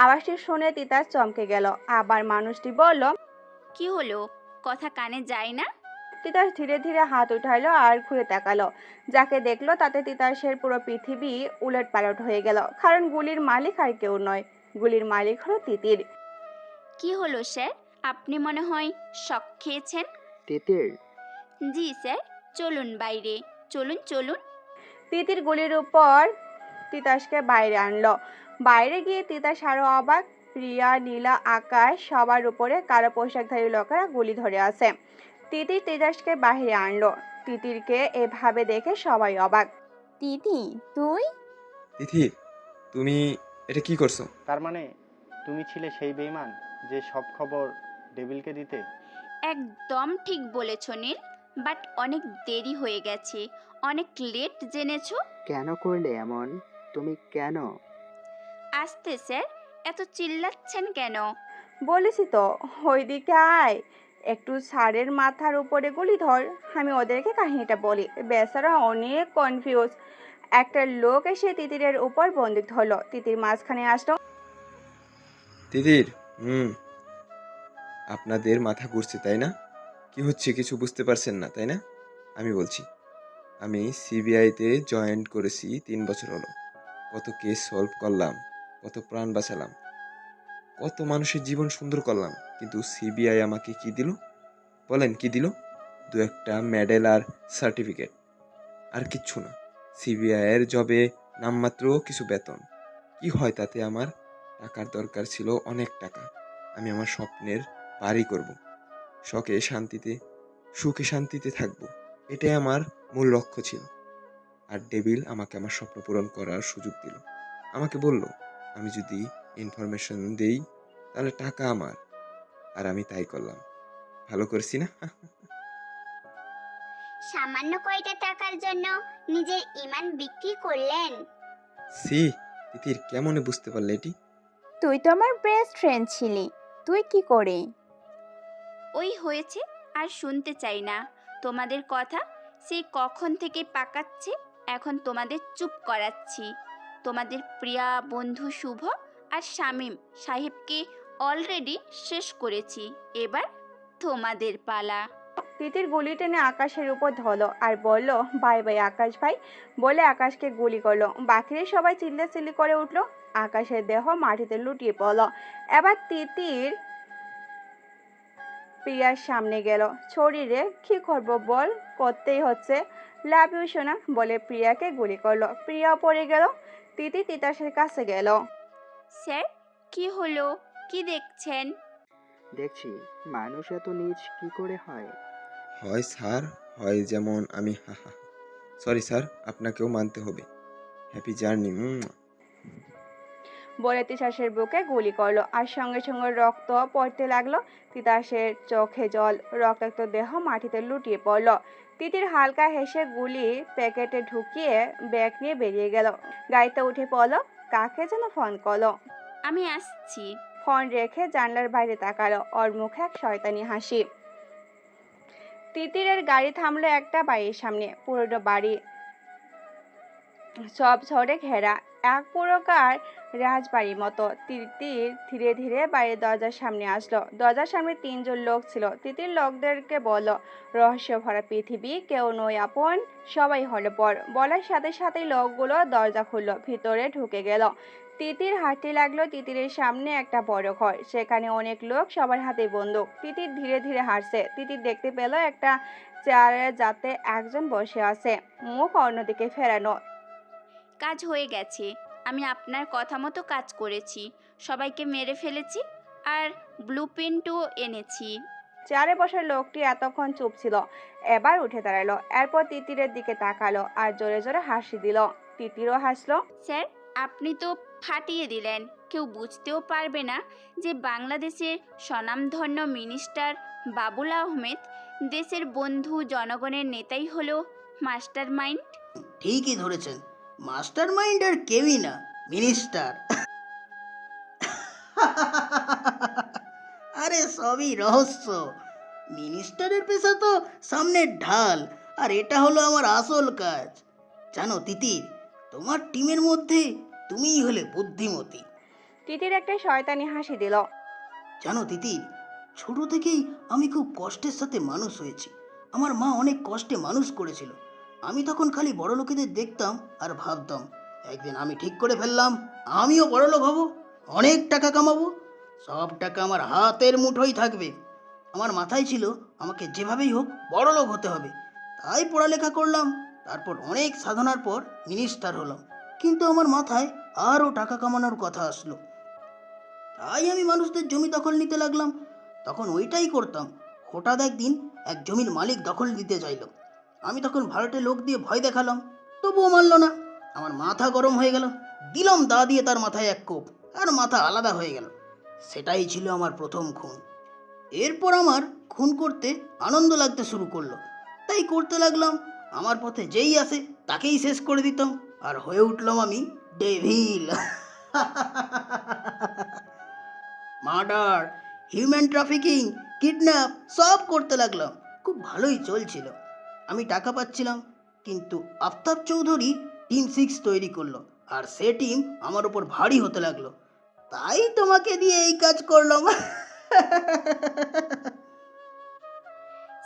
S2: আওয়াজটি শুনে তিতাস চমকে গেল। আবার মানুষটি বলল,
S1: কি হলো, কথা কানে যায় না?
S2: তিতাস ধীরে ধীরে হাত উঠাইলো আর ঘুরে তাকালো। যাকে দেখলো তাতে তিতাসের পুরো পৃথিবী উলট পালট হয়ে গেল, কারণ গুলির মালিক আর কেউ নয়, গুলির মালিক হলো তিতির।
S1: কি হলো স্যার, আপনি মনে হয় শক খেয়েছেন?
S3: তিতির।
S1: জি স্যার, চলুন বাইরে, চলুন চলুন।
S2: তিতির গুলির উপর তিতাসকে বাইরে আনলো। বাইরে গিয়ে তিতাস আরো অবাক। প্রিয়া, নীলা, আকাশ সবার উপরে কালো পোশাকধারী লোকেরা গুলি ধরে আছে। তিতির তিতাসকে বাইরে আনলো। তিতিরকে এভাবে দেখে সবাই অবাক।
S6: দিদি, তুই?
S9: তিথি, তুমি এটা কি করছো?
S10: তার মানে তুমি ছিলে সেই বেঈমান যে সব খবর ডেভিলকে দিতে?
S1: একদম ঠিক বলেছ নীল, বাট অনেক দেরি হয়ে গেছে, অনেক লেট জেনেছো।
S3: কেন করলে এমন? তুমি কেন?
S1: আসতে স্যার, এত চিল্লাচ্ছেন কেন?
S2: বলেছি তো, ওইদিকে আয়, একটু স্যারের মাথার উপরে গুলি ধর। আমি ওদেরকে কাহিনীটা বলি। বেচারা অনেক কনফিউজ। একটা লোক এসে তিতিরের উপর বন্দুক ধরলো। তিতির মাঝখানে আসলো।
S9: তিতির, আপনাদের মাথা ঘুরছে তাই না? কি হচ্ছে কিছু বুঝতে পারছেন না তাই না? আমি বলছি, আমি সিবিআইতে জয়েন করেছি 3 বছর হলো। কত কেস সলভ করলাম, কত প্রাণ বাঁচালাম, কত মানুষের জীবন সুন্দর করলাম, কিন্তু সিবিআই আমাকে কি দিল বলেন? কি দিল? 2-1টা মেডেল আর সার্টিফিকেট, আর কিচ্ছু না। সিবিআই এর জবে নামমাত্র কিছু বেতন। কি হয় তাতে? আমার টাকার দরকার ছিল, অনেক টাকা। আমি আমার স্বপ্নের বাড়ি করব, সুখে শান্তিতে থাকব, এটাই আমার মূল লক্ষ্য ছিল। আর ডেভিল আমাকে আমার স্বপ্ন পূরণ করার সুযোগ দিল। আমাকে বলল, আমি যদি ইনফরমেশন দেই তাহলে টাকা আমার, আর আমি তাই করলাম। ভালো করছি না?
S15: সামান্য কয়টা টাকার জন্য নিজের ঈমান বিক্রি করলেন?
S9: সি, তিতির কেমনে বুঝতে পারলে এটি?
S6: তুই তো আমার বেস্ট ফ্রেন্ড ছিলি, তুই কি করে?
S1: ওই হয়েছে, আর শুনতে চাই না তোমাদের কথা। সেই কখন থেকে পাকাচ্ছে, এখন তোমাদের চুপ করাচ্ছি। তোমাদের প্রিয়া বন্ধু শুভ আর শামীম সাহেবকে অলরেডি শেষ করেছি, এবার তোমাদের পালা।
S2: তিতির গুলি টেনে আকাশের উপর ধরলো আর বলল, বাই বাই আকাশ ভাই, বলে আকাশকে গুলি করলো। বাকিরা সবাই চিল্লাচিল্লি করে উঠলো। আকাশের দেহ মাটিতে লুটিয়ে পড়ল। এবার তিতির প্রিয়ার সামনে গেল। শরীরে কি করবো বল, করতেই হচ্ছে। লাভ ইউ সোনা, বলে প্রিয়াকে গুলি করলো। প্রিয়া পড়ে গেল। তিতি তিতাসের কাছে গেল।
S1: স্যার, কি হলো, কি দেখছেন?
S3: দেখছি মানুষ এত নীচ কি করে হয়।
S9: হয় স্যার, হয় যেমন আমি। সরি স্যার, আপনাকেও মানতে হবে। Happy journey.
S2: বলে তিতাসের বুকে গুলি করলো, আর সঙ্গে সঙ্গে রক্ত পড়তে লাগলো। তিতাসের চোখে জল, রক্তাক্ত দেহ মাটিতে লুটিয়ে পড়লো। তিতির হালকা হেসে গুলি প্যাকেটে ঢুকিয়ে ব্যাগ নিয়ে বেরিয়ে গেল। গাড়িতে উঠে পড়লো। কাকে যেন ফোন করলো।
S1: আমি আসছি।
S2: ফোন রেখে জানলার বাইরে তাকালো। ওর মুখে এক শয়তানি হাসি। তিতিরের গাড়ি থামলো একটা বাড়ির সামনে। পুরোনো বাড়ি সব ঝড়ে ঘেরা, এক প্রকার রাজবাড়ির মতো। তিতির ধীরে ধীরে বাড়ির দরজার সামনে আসলো। দরজার সামনে 3 জন লোক ছিল। তিতির লোকদেরকে বলল, রহস্য ভরা পৃথিবী, কেউ নয় আপন, সবাই হলো পর। বলার সাথে সাথে লোকগুলো দরজা খুললো, ভিতরে ঢুকে গেল। তিতির হাঁটতে লাগলো। তিতিরের সামনে একটা বড় ঘর, সেখানে অনেক লোক, সবার হাতে বন্দুক। তিতির ধীরে ধীরে হাঁটছে। তিতির দেখতে পেল একটা চেয়ারে যাতে একজন বসে আছে, মুখ অন্যদিকে ফেরানো।
S1: কাজ হয়ে গেছে, আমি আপনার কথা মতো কাজ করেছি, সবাইকে মেরে ফেলেছি আর ব্লু প্রিন্টও এনেছি।
S2: চেয়ারে বসা লোকটি এতক্ষণ চুপ ছিল, এবার উঠে দাঁড়ালো। এরপর তিতিরের দিকে তাকালো আর জোরে জোরে হাসি দিল। তিতিরও হাসলো।
S1: স্যার, আপনি তো ফাটিয়ে দিলেন, কেউ বুঝতেও পারবে না যে বাংলাদেশের স্বনামধন্য মিনিস্টার বাবুল আহমেদ, দেশের বন্ধু জনগণের নেতাই হলো মাস্টার মাইন্ড।
S7: ঠিকই ধরেছেন, মাস্টার মাইন্ড আর কেউই না, মিনিস্টার। আরে সবই রহস্য। মিনিস্টারের পেশা তো সামনের ঢাল, আর এটা হলো আমার আসল কাজ। জানো তিতির, তোমার টিমের মধ্যে তুমিই হলে বুদ্ধিমতী।
S2: তিতির একটা শয়তানি হাসি দিল।
S7: জানো তিতির, ছোট থেকেই আমি খুব কষ্টের সাথে মানুষ হয়েছি। আমার মা অনেক কষ্টে মানুষ করেছিল। আমি তখন খালি বড় লোকেদের দেখতাম আর ভাবতাম, একদিন আমি ঠিক করে ফেললাম, আমিও বড় লোক হব, অনেক টাকা কামাবো, সব টাকা আমার হাতের মুঠোয় থাকবে। আমার মাথায় ছিল আমাকে যেভাবেই হোক বড় লোক হতে হবে। তাই পড়ালেখা করলাম, তারপর অনেক সাধনার পর মিনিস্টার হলাম। কিন্তু আমার মাথায় আরও টাকা কামানোর কথা আসলো। তাই আমি মানুষদের জমি দখল নিতে লাগলাম। তখন ওইটাই করতাম। হঠাৎ একদিন এক জমির মালিক দখল দিতে চাইল। আমি তখন ভাড়াটে লোক দিয়ে ভয় দেখালাম, তবুও মানল না। আমার মাথা গরম হয়ে গেল, দিলাম দা দিয়ে তার মাথায় এক কোপ, আর মাথা আলাদা হয়ে গেল। সেটাই ছিল আমার প্রথম খুন। এরপর আমার খুন করতে আনন্দ লাগতে শুরু করলো, তাই করতে লাগলাম। আমার পথে যেই আসে তাকেই শেষ করে দিতাম, আর হয়ে উঠলাম আমি devil. Murder, human trafficking, kidnap সব করতে লাগলাম। খুব ভালোই চলছিল, আমি টাকা পাচ্ছিলাম। কিন্তু আফতাব চৌধুরী টিম 6 তৈরি করলো, আর সে টিম আমার উপর ভারী হতে লাগলো। তাই তোমাকে দিয়ে এই কাজ করলাম।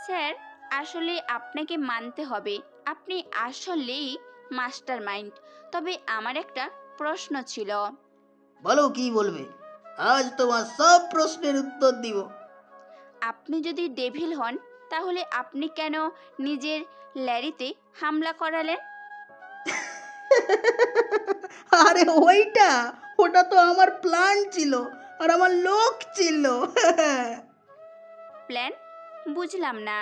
S1: স্যার, আসলে আপনাকে মানতে হবে, আপনি আসলেই মাস্টার মাইন্ড। তবে আমার একটা প্রশ্ন ছিল।
S7: বলো কি বলবে, আজ তোমার সব প্রশ্নের উত্তর দিব।
S1: আপনি যদি ডেভিল হন, তাহলে আপনি কেন নিজের ল্যারিতে হামলা করালেন?
S7: আরে ওটা তো আমার প্ল্যান ছিল, আর আমার লোক ছিল।
S1: প্ল্যান বুঝলাম না।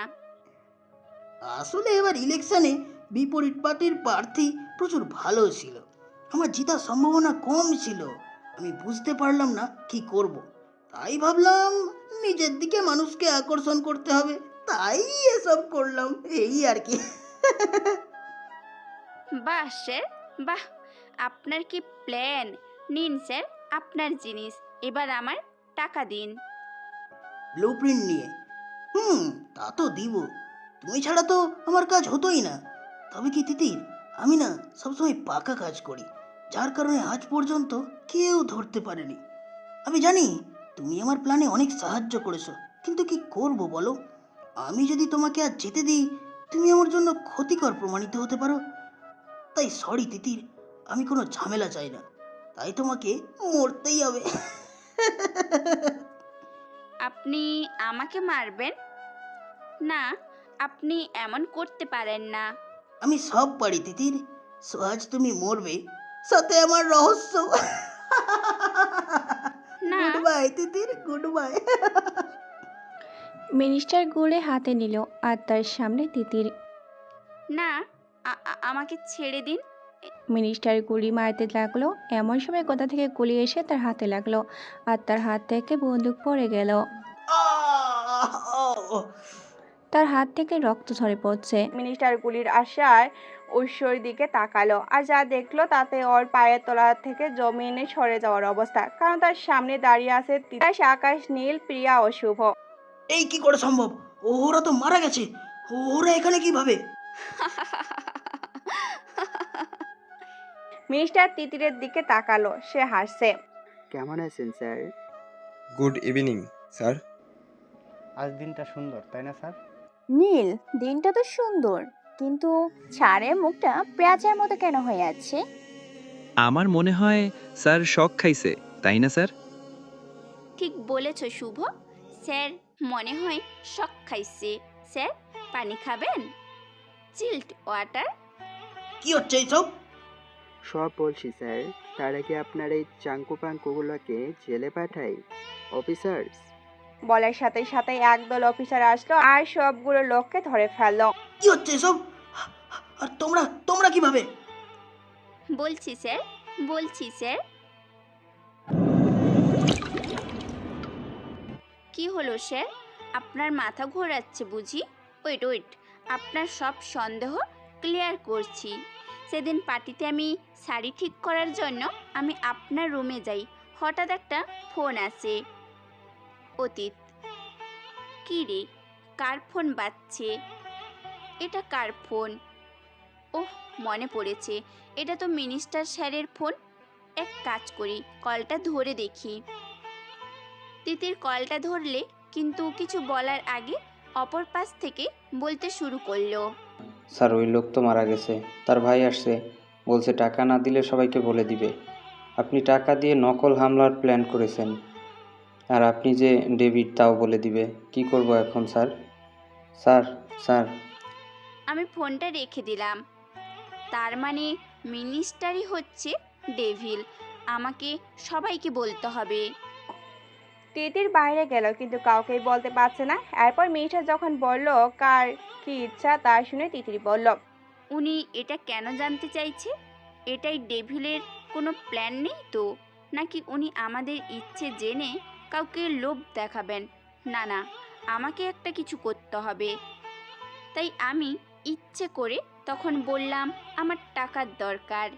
S7: আসলে এবার ইলেকশনে বিপরীত পার্টির প্রার্থী প্রচুর ভালো ছিল, আমার জেতার সম্ভাবনা কম ছিল। আমি বুঝতে পারলাম না কি করব। তাই ভাবলাম নিজের দিকে মানুষকে আকর্ষণ করতে হবে, তাই এসব করলাম, এই আর কি।
S1: বাহ স্যার, বাহ, আপনার কি প্ল্যান! নিন স্যার আপনার জিনিস, এবার আমার টাকা দিন।
S7: ব্লুপ্রিন্ট নিয়ে? তা তো দিব, তুমি ছাড়া তো আমার কাজ হতোই না। তবে কি তিতির, আমি না সবসময় পাকা কাজ করি, যার কারণে আজ পর্যন্ত কেউ ধরতে পারেনি। আমি জানি তুমি আমার প্ল্যানে অনেক সাহায্য করেছো, কিন্তু কি করব বলো? আমি যদি তোমাকে আজ যেতে দিই, তুমি আমার জন্য ক্ষতিকর প্রমাণিত হতে পারো। তাই সরি তিতির, আমি কোনো ঝামেলা চাই না, তাই তোমাকে মরতেই হবে।
S1: আপনি আমাকে মারবেন? না, আপনি এমন করতে পারেন না।
S7: আমি সব পারি তিতির, সো আজ তুমি মরবে, সাথে আমার রহস্য।
S1: না,
S7: গুড বাই তিতির, গুড বাই।
S2: মিনিস্টার গুলে হাতে নিল আর তার সামনে তিতির।
S1: না, আমাকে ছেড়ে দিন।
S2: মিনিস্টার গুলি মারতে লাগলো। এমন সময় কোথা থেকে গুলি এসে তার হাতে লাগলো আর তার হাত থেকে বন্দুক পড়ে গেল। তার হাত থেকে রক্ত ঝরে পড়ছে। মিনিস্টার গুলির আশায় ঐশ্বর দিকে তাকালো, আর যা দেখলো তাতে ওর পায়ের তলা থেকে জমিনে সরে যাওয়ার অবস্থা, কারণ তার সামনে দাঁড়িয়ে আছে তিতাস, আকাশ, নীল, প্রিয়া ও শুভ।
S7: এই কি করে সম্ভব? ওরা তো মারা গেছে। ও ওরা এখানে কিভাবে?
S2: মিনিস্টার তিতিরের দিকে তাকালো, সে হাসছে।
S3: কেমন আছেন স্যার?
S9: Good evening sir.
S10: আজ দিনটা সুন্দর তাই না স্যার?
S6: নীল, দিনটা তো সুন্দর, কিন্তু ছাড়ের মুখটা পেঁয়াজের মতো কেন হয়ে আছে?
S8: আমার মনে হয় স্যার শক খাইছে, তাই না স্যার?
S1: ঠিক বলেছ শুভ। স্যার মনে হয় শক খাইছে। স্যার পানি খাবেন? Child water.
S7: কি হচ্ছে এইসব?
S3: সব বলছি স্যার। তার আগে আপনার এই চাঙ্কুপাঙ্কুগুলোকে জেলে পাঠাই। অফিসার্স।
S2: বলার সাথে সাথে একদল অফিসার আসলো আর সবগুলো লোককে ধরে ফেললো।
S7: কি হচ্ছে এসব? আর তোমরা তোমরা কিভাবে?
S1: বলছি স্যার, বলছি স্যার। কি হলো স্যার? আপনার মাথা ঘোরাচ্ছে বুঝি? ওয়েট ওয়েট, আপনার সব সন্দেহ ক্লিয়ার করছি। সেদিন পার্টিতে আমি শাড়ি ঠিক করার জন্য আমি আপনার রুমে যাই, হঠাৎ একটা ফোন আসে। অতীত। কী রে, কার ফোন বাজছে? এটা কার ফোন? ওহ, মনে পড়েছে, এটা তো মিনিস্টার স্যারের ফোন। এক কাজ করি, কলটা ধরে দেখি। তিতির কলটা ধরলে, কিন্তু কিছু বলার আগে অপর পাশ থেকে বলতে শুরু করলো।
S4: স্যার ওই লোক তো মারা গেছে, তার ভাই আসছে, বলছে টাকা না দিলে সবাইকে বলে দিবে। আপনি টাকা দিয়ে নকল হামলার প্ল্যান করেছেন, আর আপনি যে ডেভিড তাও বলে দিবে। কি করব এখন স্যার? স্যার স্যার
S1: আমি ফোনটা রেখে দিলাম। তার মানে মিনিস্টারই হচ্ছে ডেভিল। আমাকে সবাইকে বলতে হবে।
S2: তিতির বাইরে গেল, কিন্তু কাউকেই বলতে পারছে না। এরপর মিনিস্টার যখন বলল কার কি ইচ্ছা, তা শুনে তিতির বলল,
S1: উনি এটা কেন জানতে চাইছে? এটাই ডেভিলের কোনো প্ল্যান নেই তো? নাকি উনি আমাদের ইচ্ছে জেনে কাউকে লোভ দেখাবেন? না না, আমাকে একটা কিছু করতে হবে। তাই আমি ইচ্ছে করে তখন বললাম আমার টাকার দরকার।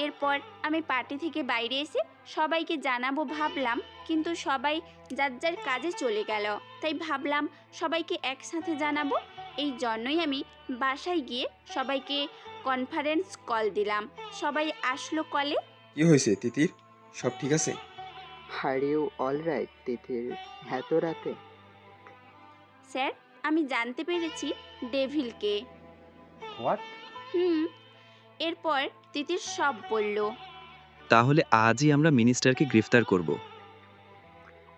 S1: এরপর আমি পার্টি থেকে বাইরে এসে সবাইকে জানাবো ভাবলাম, কিন্তু সবাই যার যার কাজে চলে গেল। তাই ভাবলাম সবাইকে একসাথে জানাবো। এই জন্যই আমি বাসায় গিয়ে সবাইকে কনফারেন্স কল দিলাম। সবাই আসলো কলে।
S9: কি হয়েছে তিতির, সব ঠিক আছে?
S3: আর ইউ অল রাইট তিতির? এত রাতে?
S1: স্যার, আমি জানতে পেরেছি ডেভিলকে।
S10: হোয়াট?
S1: এরপর তিতির সব বলল।
S8: তাহলে আজই আমরা মিনিস্টারকে গ্রেফতার করব।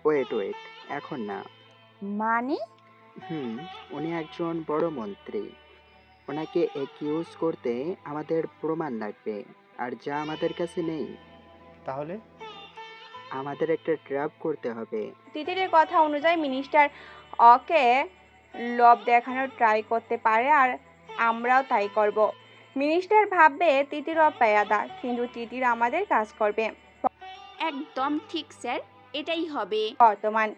S3: ওয়েট ওয়েট, এখন না।
S6: মানে?
S3: উনি একজন বড় মন্ত্রী। ওনাকে একিউজ করতে আমাদের প্রমাণ লাগবে, আর যা আমাদের কাছে নেই।
S10: তাহলে
S3: আমাদের একটা ট্র্যাপ করতে হবে।
S2: তিতিরের কথা অনুযায়ী মিনিস্টার ওকে লোভ দেখানোর ট্রাই করতে পারে, আর আমরাও তাই করব। মিনিস্টার ভাববে তিতির অপেয়াদা, কিন্তু তিতির আমাদের কাজ করবে।
S1: একদম ঠিক স্যার, এটাই হবে
S2: বর্তমান।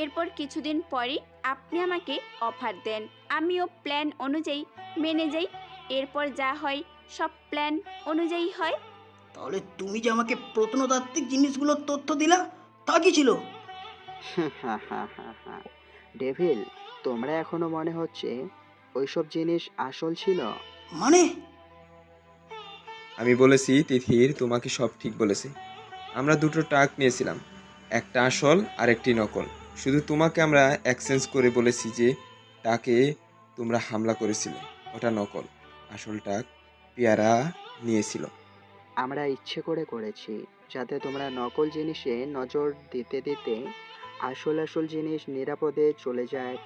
S1: এরপর কিছুদিন পরেই আপনি আমাকে অফার দেন, আমিও প্ল্যান অনুযায়ী মেনে যাই। এরপর যা হয় সব প্ল্যান অনুযায়ী হয়।
S7: তাহলে তুমি যে আমাকে প্রত্নতাত্ত্বিক জিনিসগুলোর তথ্য দিলা, তা কি ছিল?
S3: ডেভিল, তোমরা এখনো মনে হচ্ছে ওইসব জিনিস আসল ছিল?
S7: মানে?
S9: আমি বলেছি তিথির তোমাকে সব ঠিক বলেছে। আমরা দুটো ট্রাক নিয়েছিলাম, একটা আসল আর একটি নকল। শুধু তোমাকে আমরা এক্সচেঞ্জ করে বলেছি যে টাকে তোমরা হামলা করেছিলে ওটা নকল, আসল টাক পেয়ারা নিয়েছিল।
S3: আমরা ইচ্ছে করে করেছি, যাতে তোমরা নকল জিনিসে নজর দিতে দিতে আসল আসল জিনিস নিরাপদে চলে যায়।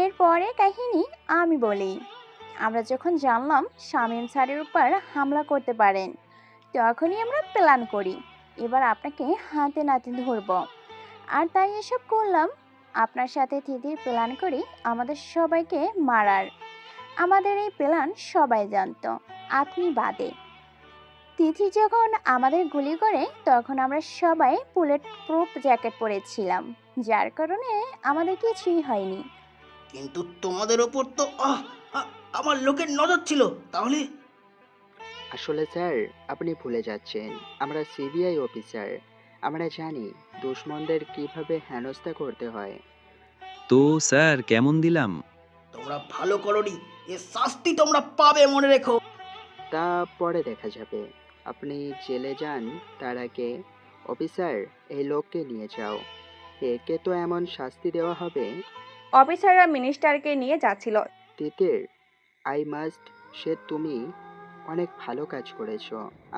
S6: এরপরে কাহিনী আমি বলি। আমরা যখন জানলাম শামীম স্যারের উপর হামলা করতে পারেন, তখনই আমরা প্ল্যান করি এবার আপনাকে হাতে নাতে ধরব। আর তাই এসব করলাম। আপনার সাথে তিতির প্ল্যান করি আমাদের সবাইকে মারার। আমাদের এই প্ল্যান সবাই জানতো, আপনি বাদে। তিথি যখন আমাদের গুলি করে, তখন আমরা সবাই বুলেট প্রুফ জ্যাকেট পরেছিলাম, যার কারণে আমাদের কিছুই হয়নি।
S7: কিন্তু তোমাদের ওপর তো আমার লোকের নজর ছিল। তাহলে
S3: আসলে স্যার, আপনি ভুলে যাচ্ছেন, আমরা সিবিআই অফিসার। আমরা জানি দুশমনদের কিভাবে হেনস্থা করতে হয়।
S8: তো স্যার কেমন দিলাম?
S7: তোমরা ভালো করোনি, এর শাস্তি তোমরা পাবে, মনে রেখো।
S3: তা পরে দেখা যাবে। আপনি জেলে যান তার আগে অফিসার এই লোককে নিয়ে যাও। একে তো এমন শাস্তি দেওয়া হবে।
S2: অফিসাররা মিনিস্টারকে নিয়ে যাচ্ছিল।
S3: তিতির, আই মাস্ট সে তুমি অনেক ভালো কাজ করেছো।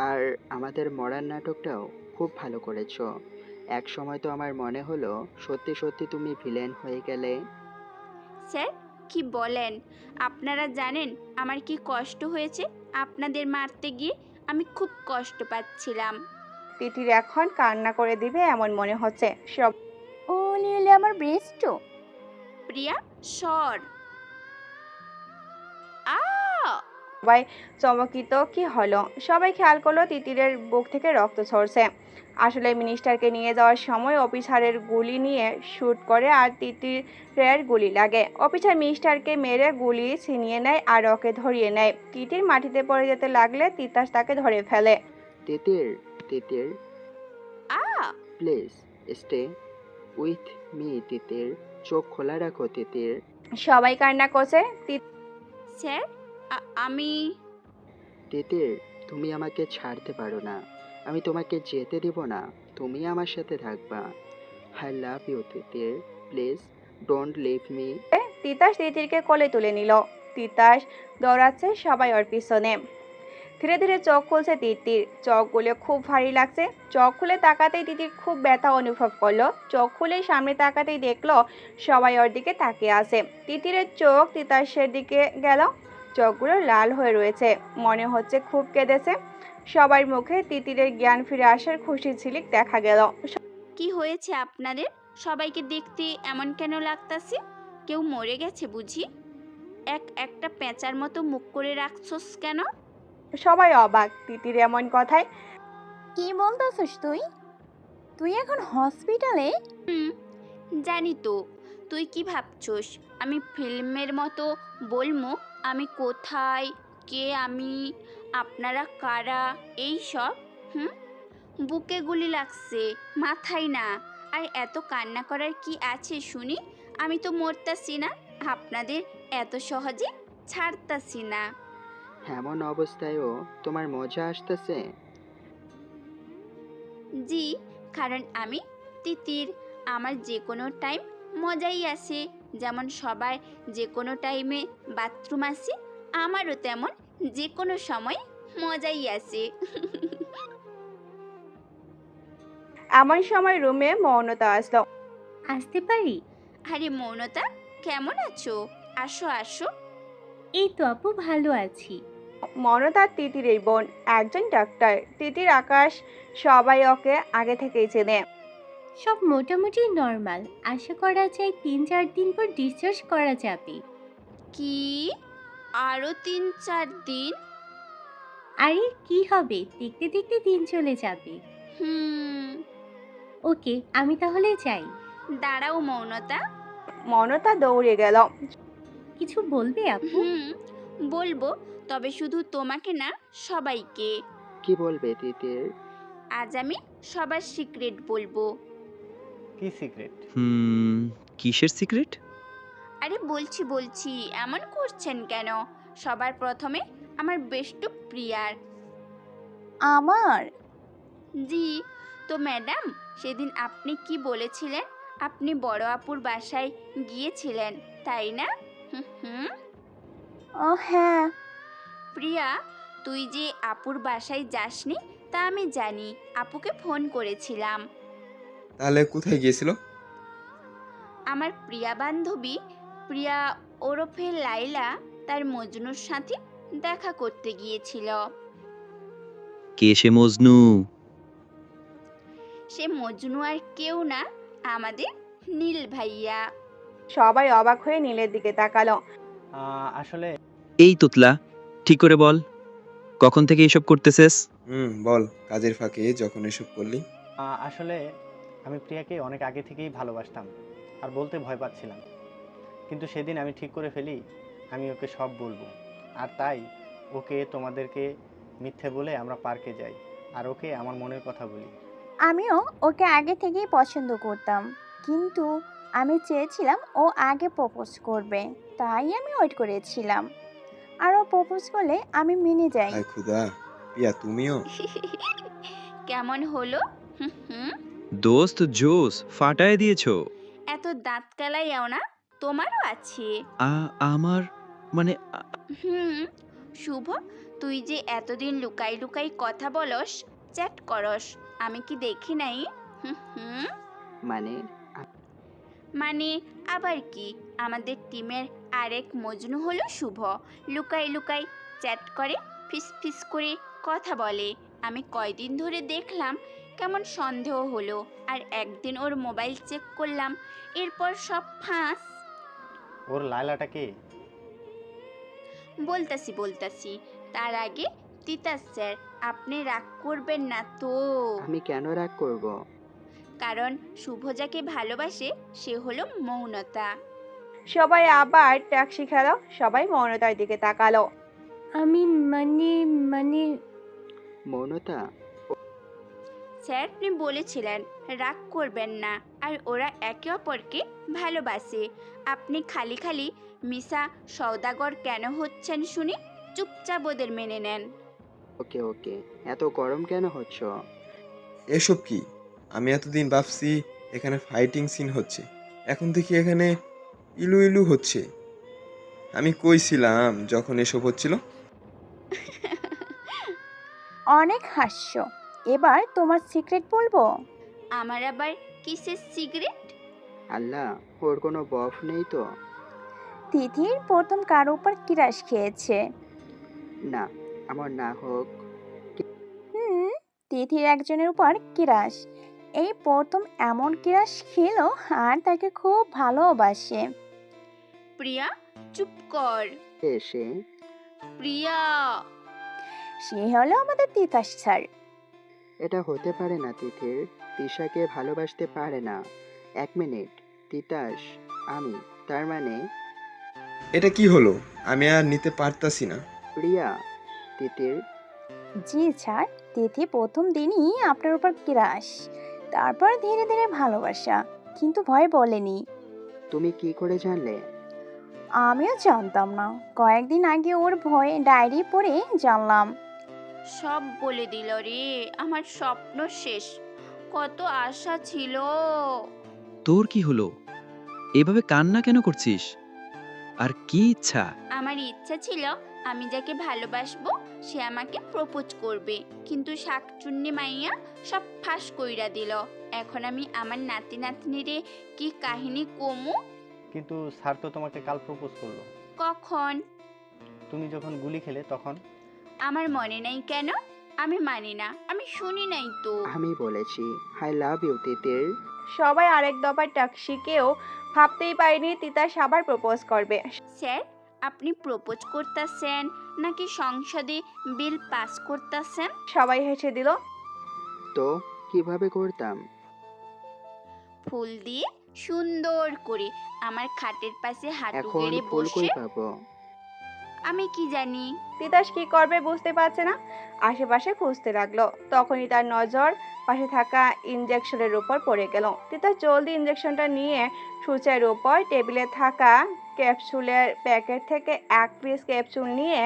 S3: আর আমাদের মরার নাটকটাও খুব ভালো করেছো। এক সময় তো আমার মনে হলো সত্যি সত্যি তুমি ভিলেন হয়ে গেলে।
S1: স্যার কি বলেন? আপনারা জানেন আমার কি কষ্ট হয়েছে আপনাদের মারতে গিয়ে? আমি খুব কষ্ট পাচ্ছিলাম।
S2: তিতির এখন কান্না করে দিবে এমন মনে হচ্ছে।
S6: ও নিলে আমার ব্রেস্টও।
S1: প্রিয়া সর। আ
S2: সবাই চমকিত, কি হলো? সবাই খেয়াল করলো তিতিরের বুক থেকে রক্ত ঝরছে। আসলে মিনিস্টারকে নিয়ে যাওয়ার সময় অফিসারের গুলি নিয়ে শুট করে আর তিতিরের গুলি লাগে। অফিসার মিনিস্টারকে মেরে গুলি ছিনিয়ে নেয় আর ওকে ধরিয়ে নেয়। তিতির মাটিতে পড়ে যেতে লাগলে তিতাস তাকে ধরে ফেলে।
S3: তিতির, তিতির
S1: আ
S3: প্লিজ স্টে উইথ মি। তিতির, চোখ খোলা রাখো তিতির।
S2: সবাই কান্না করছে।
S1: স্যার আমি
S3: তিতির, তুমি আমাকে ছাড়তে পারো না। আমি তোমাকে যেতে দিব না। তুমি আমার সাথে থাকবা। I love you Titir, please don't leave me.
S2: Titas তিতিরকে কোলে তুলে নিল। তিতাস দৌড়াচ্ছে, সবাই ওর পিছনে। ধীরে ধীরে চোখ খুলছে তিতির। চোখগুলো খুব ভারী লাগছে। চোখ খুলে তাকাতেই তিতির খুব ব্যথা অনুভব করলো। চোখ খুলে সামনে তাকাতেই দেখলো সবাই ওর দিকে তাকিয়ে আছে। তিতিরের চোখ তিতাসের দিকে গেল। চোখগুলো লাল হয়ে রয়েছে, মনে হচ্ছে খুব কেঁদেছে। সবার মুখে তিতিরের জ্ঞান ফিরে আসার খুশির ঝিলিক দেখা গেল।
S1: কি হয়েছে আপনাদের? সবাইকে দেখতে এমন কেন লাগতাছে? কেউ মরে গেছে বুঝি? একটা পেঁচার মতো মুখ করে রাখছস কেন?
S2: সবাই অবাক তিতির এমন কথায়।
S6: কি বলতেছিস তুই? তুই এখন হসপিটালে?
S1: জানি তো। তুই কি ভাবছস আমি ফিল্মের মতো বলবো আমি কোথায়, কে আমি, আপনারা কারা, এই সব? বুকে গুলি লাগছে, মাথায় না। আর এত কান্না করার কি আছে শুনি? আমি তো মরতাছি না, আপনাদের এত সহজে ছাড়তাছি না।
S3: এমন অবস্থায়ও তোমার মজা আসতেছে?
S1: জি, কারণ আমি তিতির। আমার যে কোনো টাইম মজাই আসে। যেমন সবার যে কোনো টাইমে বাথরুম আসে, আমারও তেমন যে কোনো সময় মজাই আসে।
S2: এমন সময় রুমে মৌনতা আসলো।
S16: আসতে পারি?
S1: আরে মৌনতা, কেমন আছো? আসো আসো।
S16: এই তো আপু, ভালো আছি।
S2: মৌনতা তিতিরের বোন, একজন ডাক্তার। তিতির, আকাশ সবাই ওকে আগে থেকেই চেনে।
S16: সব মোটামুটি নর্মাল, আশা করা যায় 3-4 দিন পর ডিসচার্জ করা যাবে।
S1: কি আরো 3-4 দিন?
S16: আরে কি হবে, দেখতে দেখতে দিন চলে যাবে। ওকে, আমি তাহলে যাই।
S1: দাঁড়াও মৌনতা।
S2: মৌনতা দৌড়ে গেল।
S16: কিছু বলবে আপু?
S1: বলবো, তবে শুধু তোমাকে না, সবাইকে।
S3: কি বলবে তিতির?
S1: আজ আমি সবার সিক্রেট বলবো।
S10: কি সিক্রেট?
S8: কিসের সিক্রেট?
S1: আরে বলছি, এমন করছেন কেন? সবার প্রথমে আমার বেস্ট প্রিয়ার।
S6: আমার?
S1: জি। তো ম্যাডাম, সেদিন আপনি কি বলেছিলেন? আপনি বড় আপুর বাসায় গিয়েছিলেন, তাই না?
S6: ও হ্যাঁ।
S1: প্রিয়া, তুই যে আপুর বাসায় যাসনি তা আমি জানি। আপুকে ফোন করেছিলাম।
S9: তাহলে কোথায় গিয়েছিল?
S1: আমার প্রিয়া বান্ধবী প্রিয়া ওরফে লাইলা তার মজনুর সাথে দেখা করতে গিয়েছিল।
S8: কে সে মজনু?
S1: সে মজনু আর কেউ না, আমাদের নীল ভাইয়া।
S2: সবাই অবাক হয়ে নীলের দিকে তাকালো।
S10: আসলে
S8: এই তোতলা, ঠিক করে বল, কখন থেকে এসব করতেছিস?
S9: বল, কাজের ফাঁকে যখন এসব করলি।
S10: আসলে আমি প্রিয়াকে অনেক আগে থেকেই ভালোবাসতাম আর বলতে ভয় পাচ্ছিলাম। কিন্তু সেদিন আমি ঠিক করে ফেলি আমি ওকে সব বলবো। আর তাই ওকে তোমাদেরকে মিথ্যে বলে আমরা পার্কে যাই আর ওকে আমার মনের কথা বলি।
S6: আমিও ওকে আগে থেকেই পছন্দ করতাম, কিন্তু আমি চেয়েছিলাম ও আগে প্রপোজ করবে, তাই আমি ওয়েট করেছিলাম। আর ও প্রপোজ করলে আমি মেনে যাই।
S9: হায় খুদা, প্রিয়া তুমিও?
S1: কেমন হলো? হুম হুম।
S8: দোস্ত জোস ফাটায় দিয়েছো।
S1: এত দাঁত কেলাইও না, তোমারও আছে।
S8: আমার মানে
S1: হুম। শুভ, তুই যে এতদিন লুকাই লুকাই কথা বলস, চ্যাট করস, আমি কি দেখি নাই? হুম হুম।
S3: মানে
S1: মানে আবার কি, আমাদের টিমের আরেক মজনু হলো শুভ। লুকাই লুকাই চ্যাট করে, ফিস ফিস করে কথা বলে। আমি কয়দিন ধরে দেখলাম, কেমন সন্দেহ হলো। আর একদিন ওর মোবাইল চেক করলাম, এরপর সব ফাঁস।
S10: ওর লায়লাটা কে?
S1: বলতাছি, তার আগে তিতাস স্যার, আপনি রাগ করবেন না তো?
S3: আমি কেন রাগ করব?
S1: কারণ শুভ যাকে ভালোবাসে সে হলো মৌনতা।
S2: সবাই আবার ট্যাক্সি খেলো, সবাই মৌনতার দিকে তাকালো।
S16: আমি মানে
S3: মৌনতা,
S1: স্যার আপনি বলেছিলেন রাগ করবেন না, আর ওরা একে অপরকে ভালোবাসে। আপনি খালি খালি মিশা সওদাগর কেন হচ্ছেন শুনি? চুপচাপ ওদের মেনে নেন।
S3: ওকে ওকে, এত গরম কেন হচ্ছ?
S9: এসব কি? আমি এতদিন ভাবছি এখানে ফাইটিং সিন হচ্ছে, এখন দেখি এখানে ইলু ইলু হচ্ছে। আমি কইছিলাম যখন এসব হচ্ছিল।
S6: অনেক হাস্য। এবার তোমার সিক্রেট বলবো।
S1: আমার আবার কিসের সিগারেট?
S3: আল্লাহ, ওর কোনো বফ নেই তো?
S6: তিথির প্রথম কার উপর কিরাস খেয়েছে?
S3: না, আমার না হোক।
S6: হুম, তিথির একজনের উপর কিরাস। এই প্রথম এমন কিরাস খেলো, আর তাকে খুব ভালোবাসে।
S1: প্রিয়া চুপ কর।
S3: এসে
S1: প্রিয়া।
S6: সে হলো আমাদের তিতাস স্যার।
S3: এটা হতে পারে না তিথির, তিশাকে ভালোবাসতে পারে না। 1 মিনিট, তিতাস আমি, তার মানে
S9: এটা কি হলো? আমি আর নিতে পারতাছি না।
S3: প্রিয়া, তিতির।
S6: জি স্যার, তিথি প্রথম দিনই আপনার উপর কিরাস, তারপর ধীরে ধীরে ভালোবাসা, কিন্তু ভয় বলেনি।
S3: তুমি কি করে জানলে?
S6: আমিও জানতাম না, কয়েকদিন আগে ওর ভয়ে ডায়েরি পড়ে জানলাম।
S1: সব বলে দিল রে, আমার স্বপ্ন শেষ। কত আশা ছিল।
S8: তোর কি হলো? এভাবে কান্না কেন করছিস? আর কি ইচ্ছা?
S1: আমার ইচ্ছা ছিল আমি যাকে ভালোবাসবো সে আমাকে প্রপোজ করবে, কিন্তু শাকচুন্নি মাইয়া সব ফাঁস কইরা দিল। এখন আমি আমার নাতি নাতনিরে কি কাহিনী কমু?
S10: কিন্তু স্যার তো তোমাকে কাল প্রপোজ করলো।
S1: কখন?
S10: তুমি যখন গুলি খেলে তখন।
S1: আমার মনে নাই কেন? আমি মানি না, আমি শুনি নাই তো।
S3: আমি বলেছি আই লাভ ইউ তিতির।
S2: সবাই আরেক দফার ট্যাক্সিকেও ভাবতেই পারেনি তিতাস আবার প্রপোজ করবে।
S1: স্যার আপনি প্রপোজ করতেছেন নাকি সংসদে বিল পাস করতেছেন?
S2: সবাই হেসে দিল।
S3: তো কিভাবে করতাম?
S1: ফুল দিয়ে সুন্দর করে আমার খাটের পাশে হাঁটু
S3: এখন
S1: গেড়ে
S3: ফুল
S1: বসে।
S3: কই পাবো?
S1: আমি কি জানি।
S2: তিতাস কি করবে বুঝতে পারছে না, আশেপাশে খুঁজতে লাগলো। তখনই তার নজর পাশে থাকা ইনজেকশনের উপর পড়ে গেল। তিতাস জলদি ইনজেকশনটা নিয়ে সূচের উপর টেবিলে থাকা ক্যাপসুলের প্যাকেট থেকে 1 পিস ক্যাপসুল নিয়ে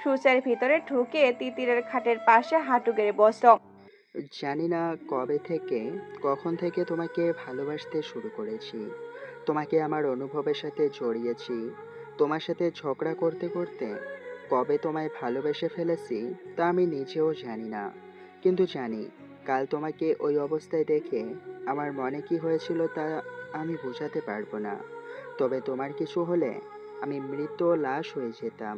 S2: সূচের ভিতরে ঢুকে তিতিরের খাটের পাশে হাঁটু গেড়ে বসলো।
S3: জানি না কবে থেকে, কখন থেকে তোমাকে ভালোবাসতে শুরু করেছি। তোমাকে আমার অনুভবের সাথে জড়িয়েছি। তোমার সাথে ঝগড়া করতে করতে কবে তোমায় ভালোবেসে ফেলেছি তা আমি নিজেও জানি না। কিন্তু জানি কাল তোমাকে ওই অবস্থায় দেখে আমার মনে কি হয়েছিল তা আমি বোঝাতে পারবো না। তবে তোমার কিছু হলে আমি মৃত লাশ হয়ে যেতাম।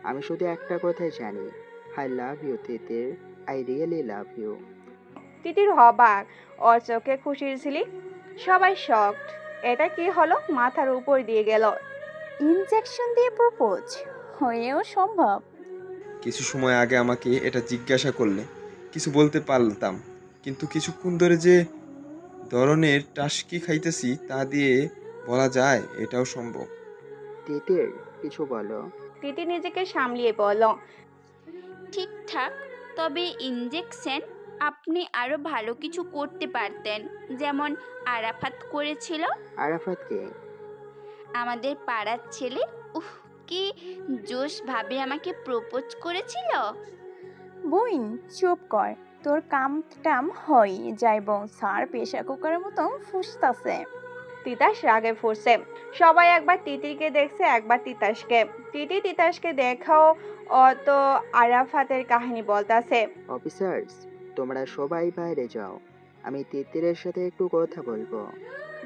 S3: আমি শুধু একটা কথাই জানি, I love you Titir, I really love you.
S2: Titir হবাক, ওর চোখে খুশির ঝিলিক। সবাই শকড। এটা কি হলো? মাথার উপর দিয়ে গেল।
S6: ইনজেকশন দিয়ে প্রপোজ হয়েও সম্ভব?
S9: কিছু সময় আগে আমাকে এটা জিজ্ঞাসা করলে কিছু বলতে পারতাম, কিন্তু কিছুক্ষণ ধরে যে ধরনের টাসকি খাইতেছি তা দিয়ে বলা যায় এটাও সম্ভব।
S3: তিতির, কিছু বলো।
S2: তিতি নিজেকে সামলিয়ে বলল।
S1: ঠিকঠাক, তবে ইনজেকশন আপনি আরো ভালো কিছু করতে পারতেন, যেমন আরাফাত করেছিল।
S3: আরাফাতকে?
S1: আমাদের পাড়ার ছেলে, উফ, কি জোশ ভাবে আমাকে প্রপোজ করেছিল।
S6: বোন চুপ কর, তোর কাম টাম হই যাইব, স্যার প্রেশার কুকারের মতো ফুসতাছে।
S2: তিতাস রাগে ফুঁসছে। সবাই একবার তিতিরকে দেখছে, একবার তিতাসকে। তিতাসকে দেখাও অত আরাফাতের কাহিনী বলতাছে।
S3: অফিসার্স, তোমরা সবাই বাইরে যাও, আমি তিতিরের সাথে একটু কথা বলবো।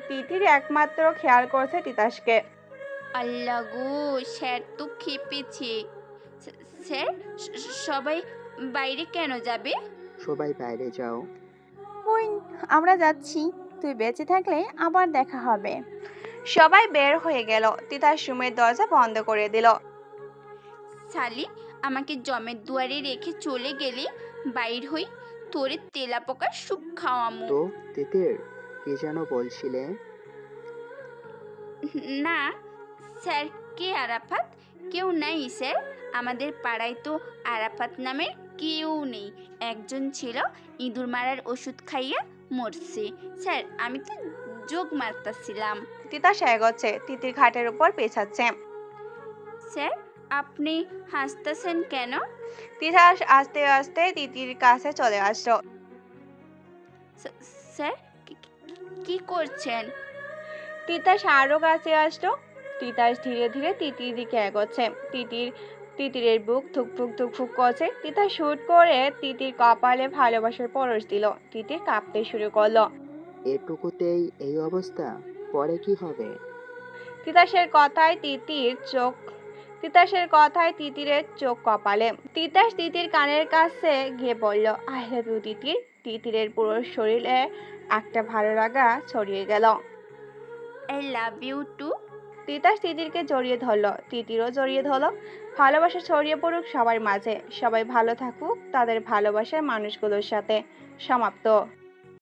S2: তিতির একমাত্র খেয়াল করছে তিতাসকে।
S1: আল্লাহ গো, স্যার তো খেপেছে। স্যার, সবাই বাইরে কেন যাবে?
S3: সবাই বাইরে যাও।
S6: বোন আমরা যাচ্ছি, তুই বেঁচে থাকলে আবার দেখা হবে।
S2: সবাই বের হয়ে গেল। তিতাস রুমের দরজা বন্ধ করে দিল।
S1: সালি, আমাকে জমের দুয়ারে রেখে চলে গেলে বাইর হই, তোরে তেলা পোকার স্যুপ খাওয়ামু।
S3: তো তিতির, কি যেন বলছিলে?
S1: না স্যার, কে আরাফাত? কেউ নাই স্যার, আমাদের পাড়ায় তো আরাফাত নামের কেউ নেই। একজন ছিল, ইঁদুর মারার ওষুধ খাইয়া মরছে। স্যার, আমি তো যোগ মারতাছিলাম।
S2: তিতাস এগোচ্ছে, তিতির খাটের উপর পেছাচ্ছে।
S1: স্যার, আপনি হাসতেছেন কেন?
S2: তিতাস আস্তে আস্তে তিতির কাছে চলে আসলো।
S1: স্যার, কি করছেন?
S2: তিতাস আরো কাছে আসলো। তিতাস ধীরে ধীরে তিতির দিকে এগোচ্ছে। তিতিরের বুক ধুকফুক ধুকফুক করছে। তিতাস শুট করে তিতির কপালে ভালোবাসার পরশ দিল। তিতির কাঁপতে শুরু করলো।
S3: এটুকুতেই এই অবস্থা, পরে কি হবে?
S2: তিতাসের কথায় তিতিরের চোখ কপালে। তিতাস তিতির কানের কাছে গিয়ে বলল, আই লাভ ইউ তিতির। তিতিরের পুরো শরীরে একটা ভালো লাগা ছড়িয়ে গেল।
S1: I love you too.
S2: Titas তিতিরকে জড়িয়ে ধরলো, তিতিরও জড়িয়ে ধরলো। ভালোবাসা ছড়িয়ে পড়ুক সবার মাঝে। সবাই ভালো থাকুক তাদের ভালোবাসার মানুষগুলোর সাথে। সমাপ্ত।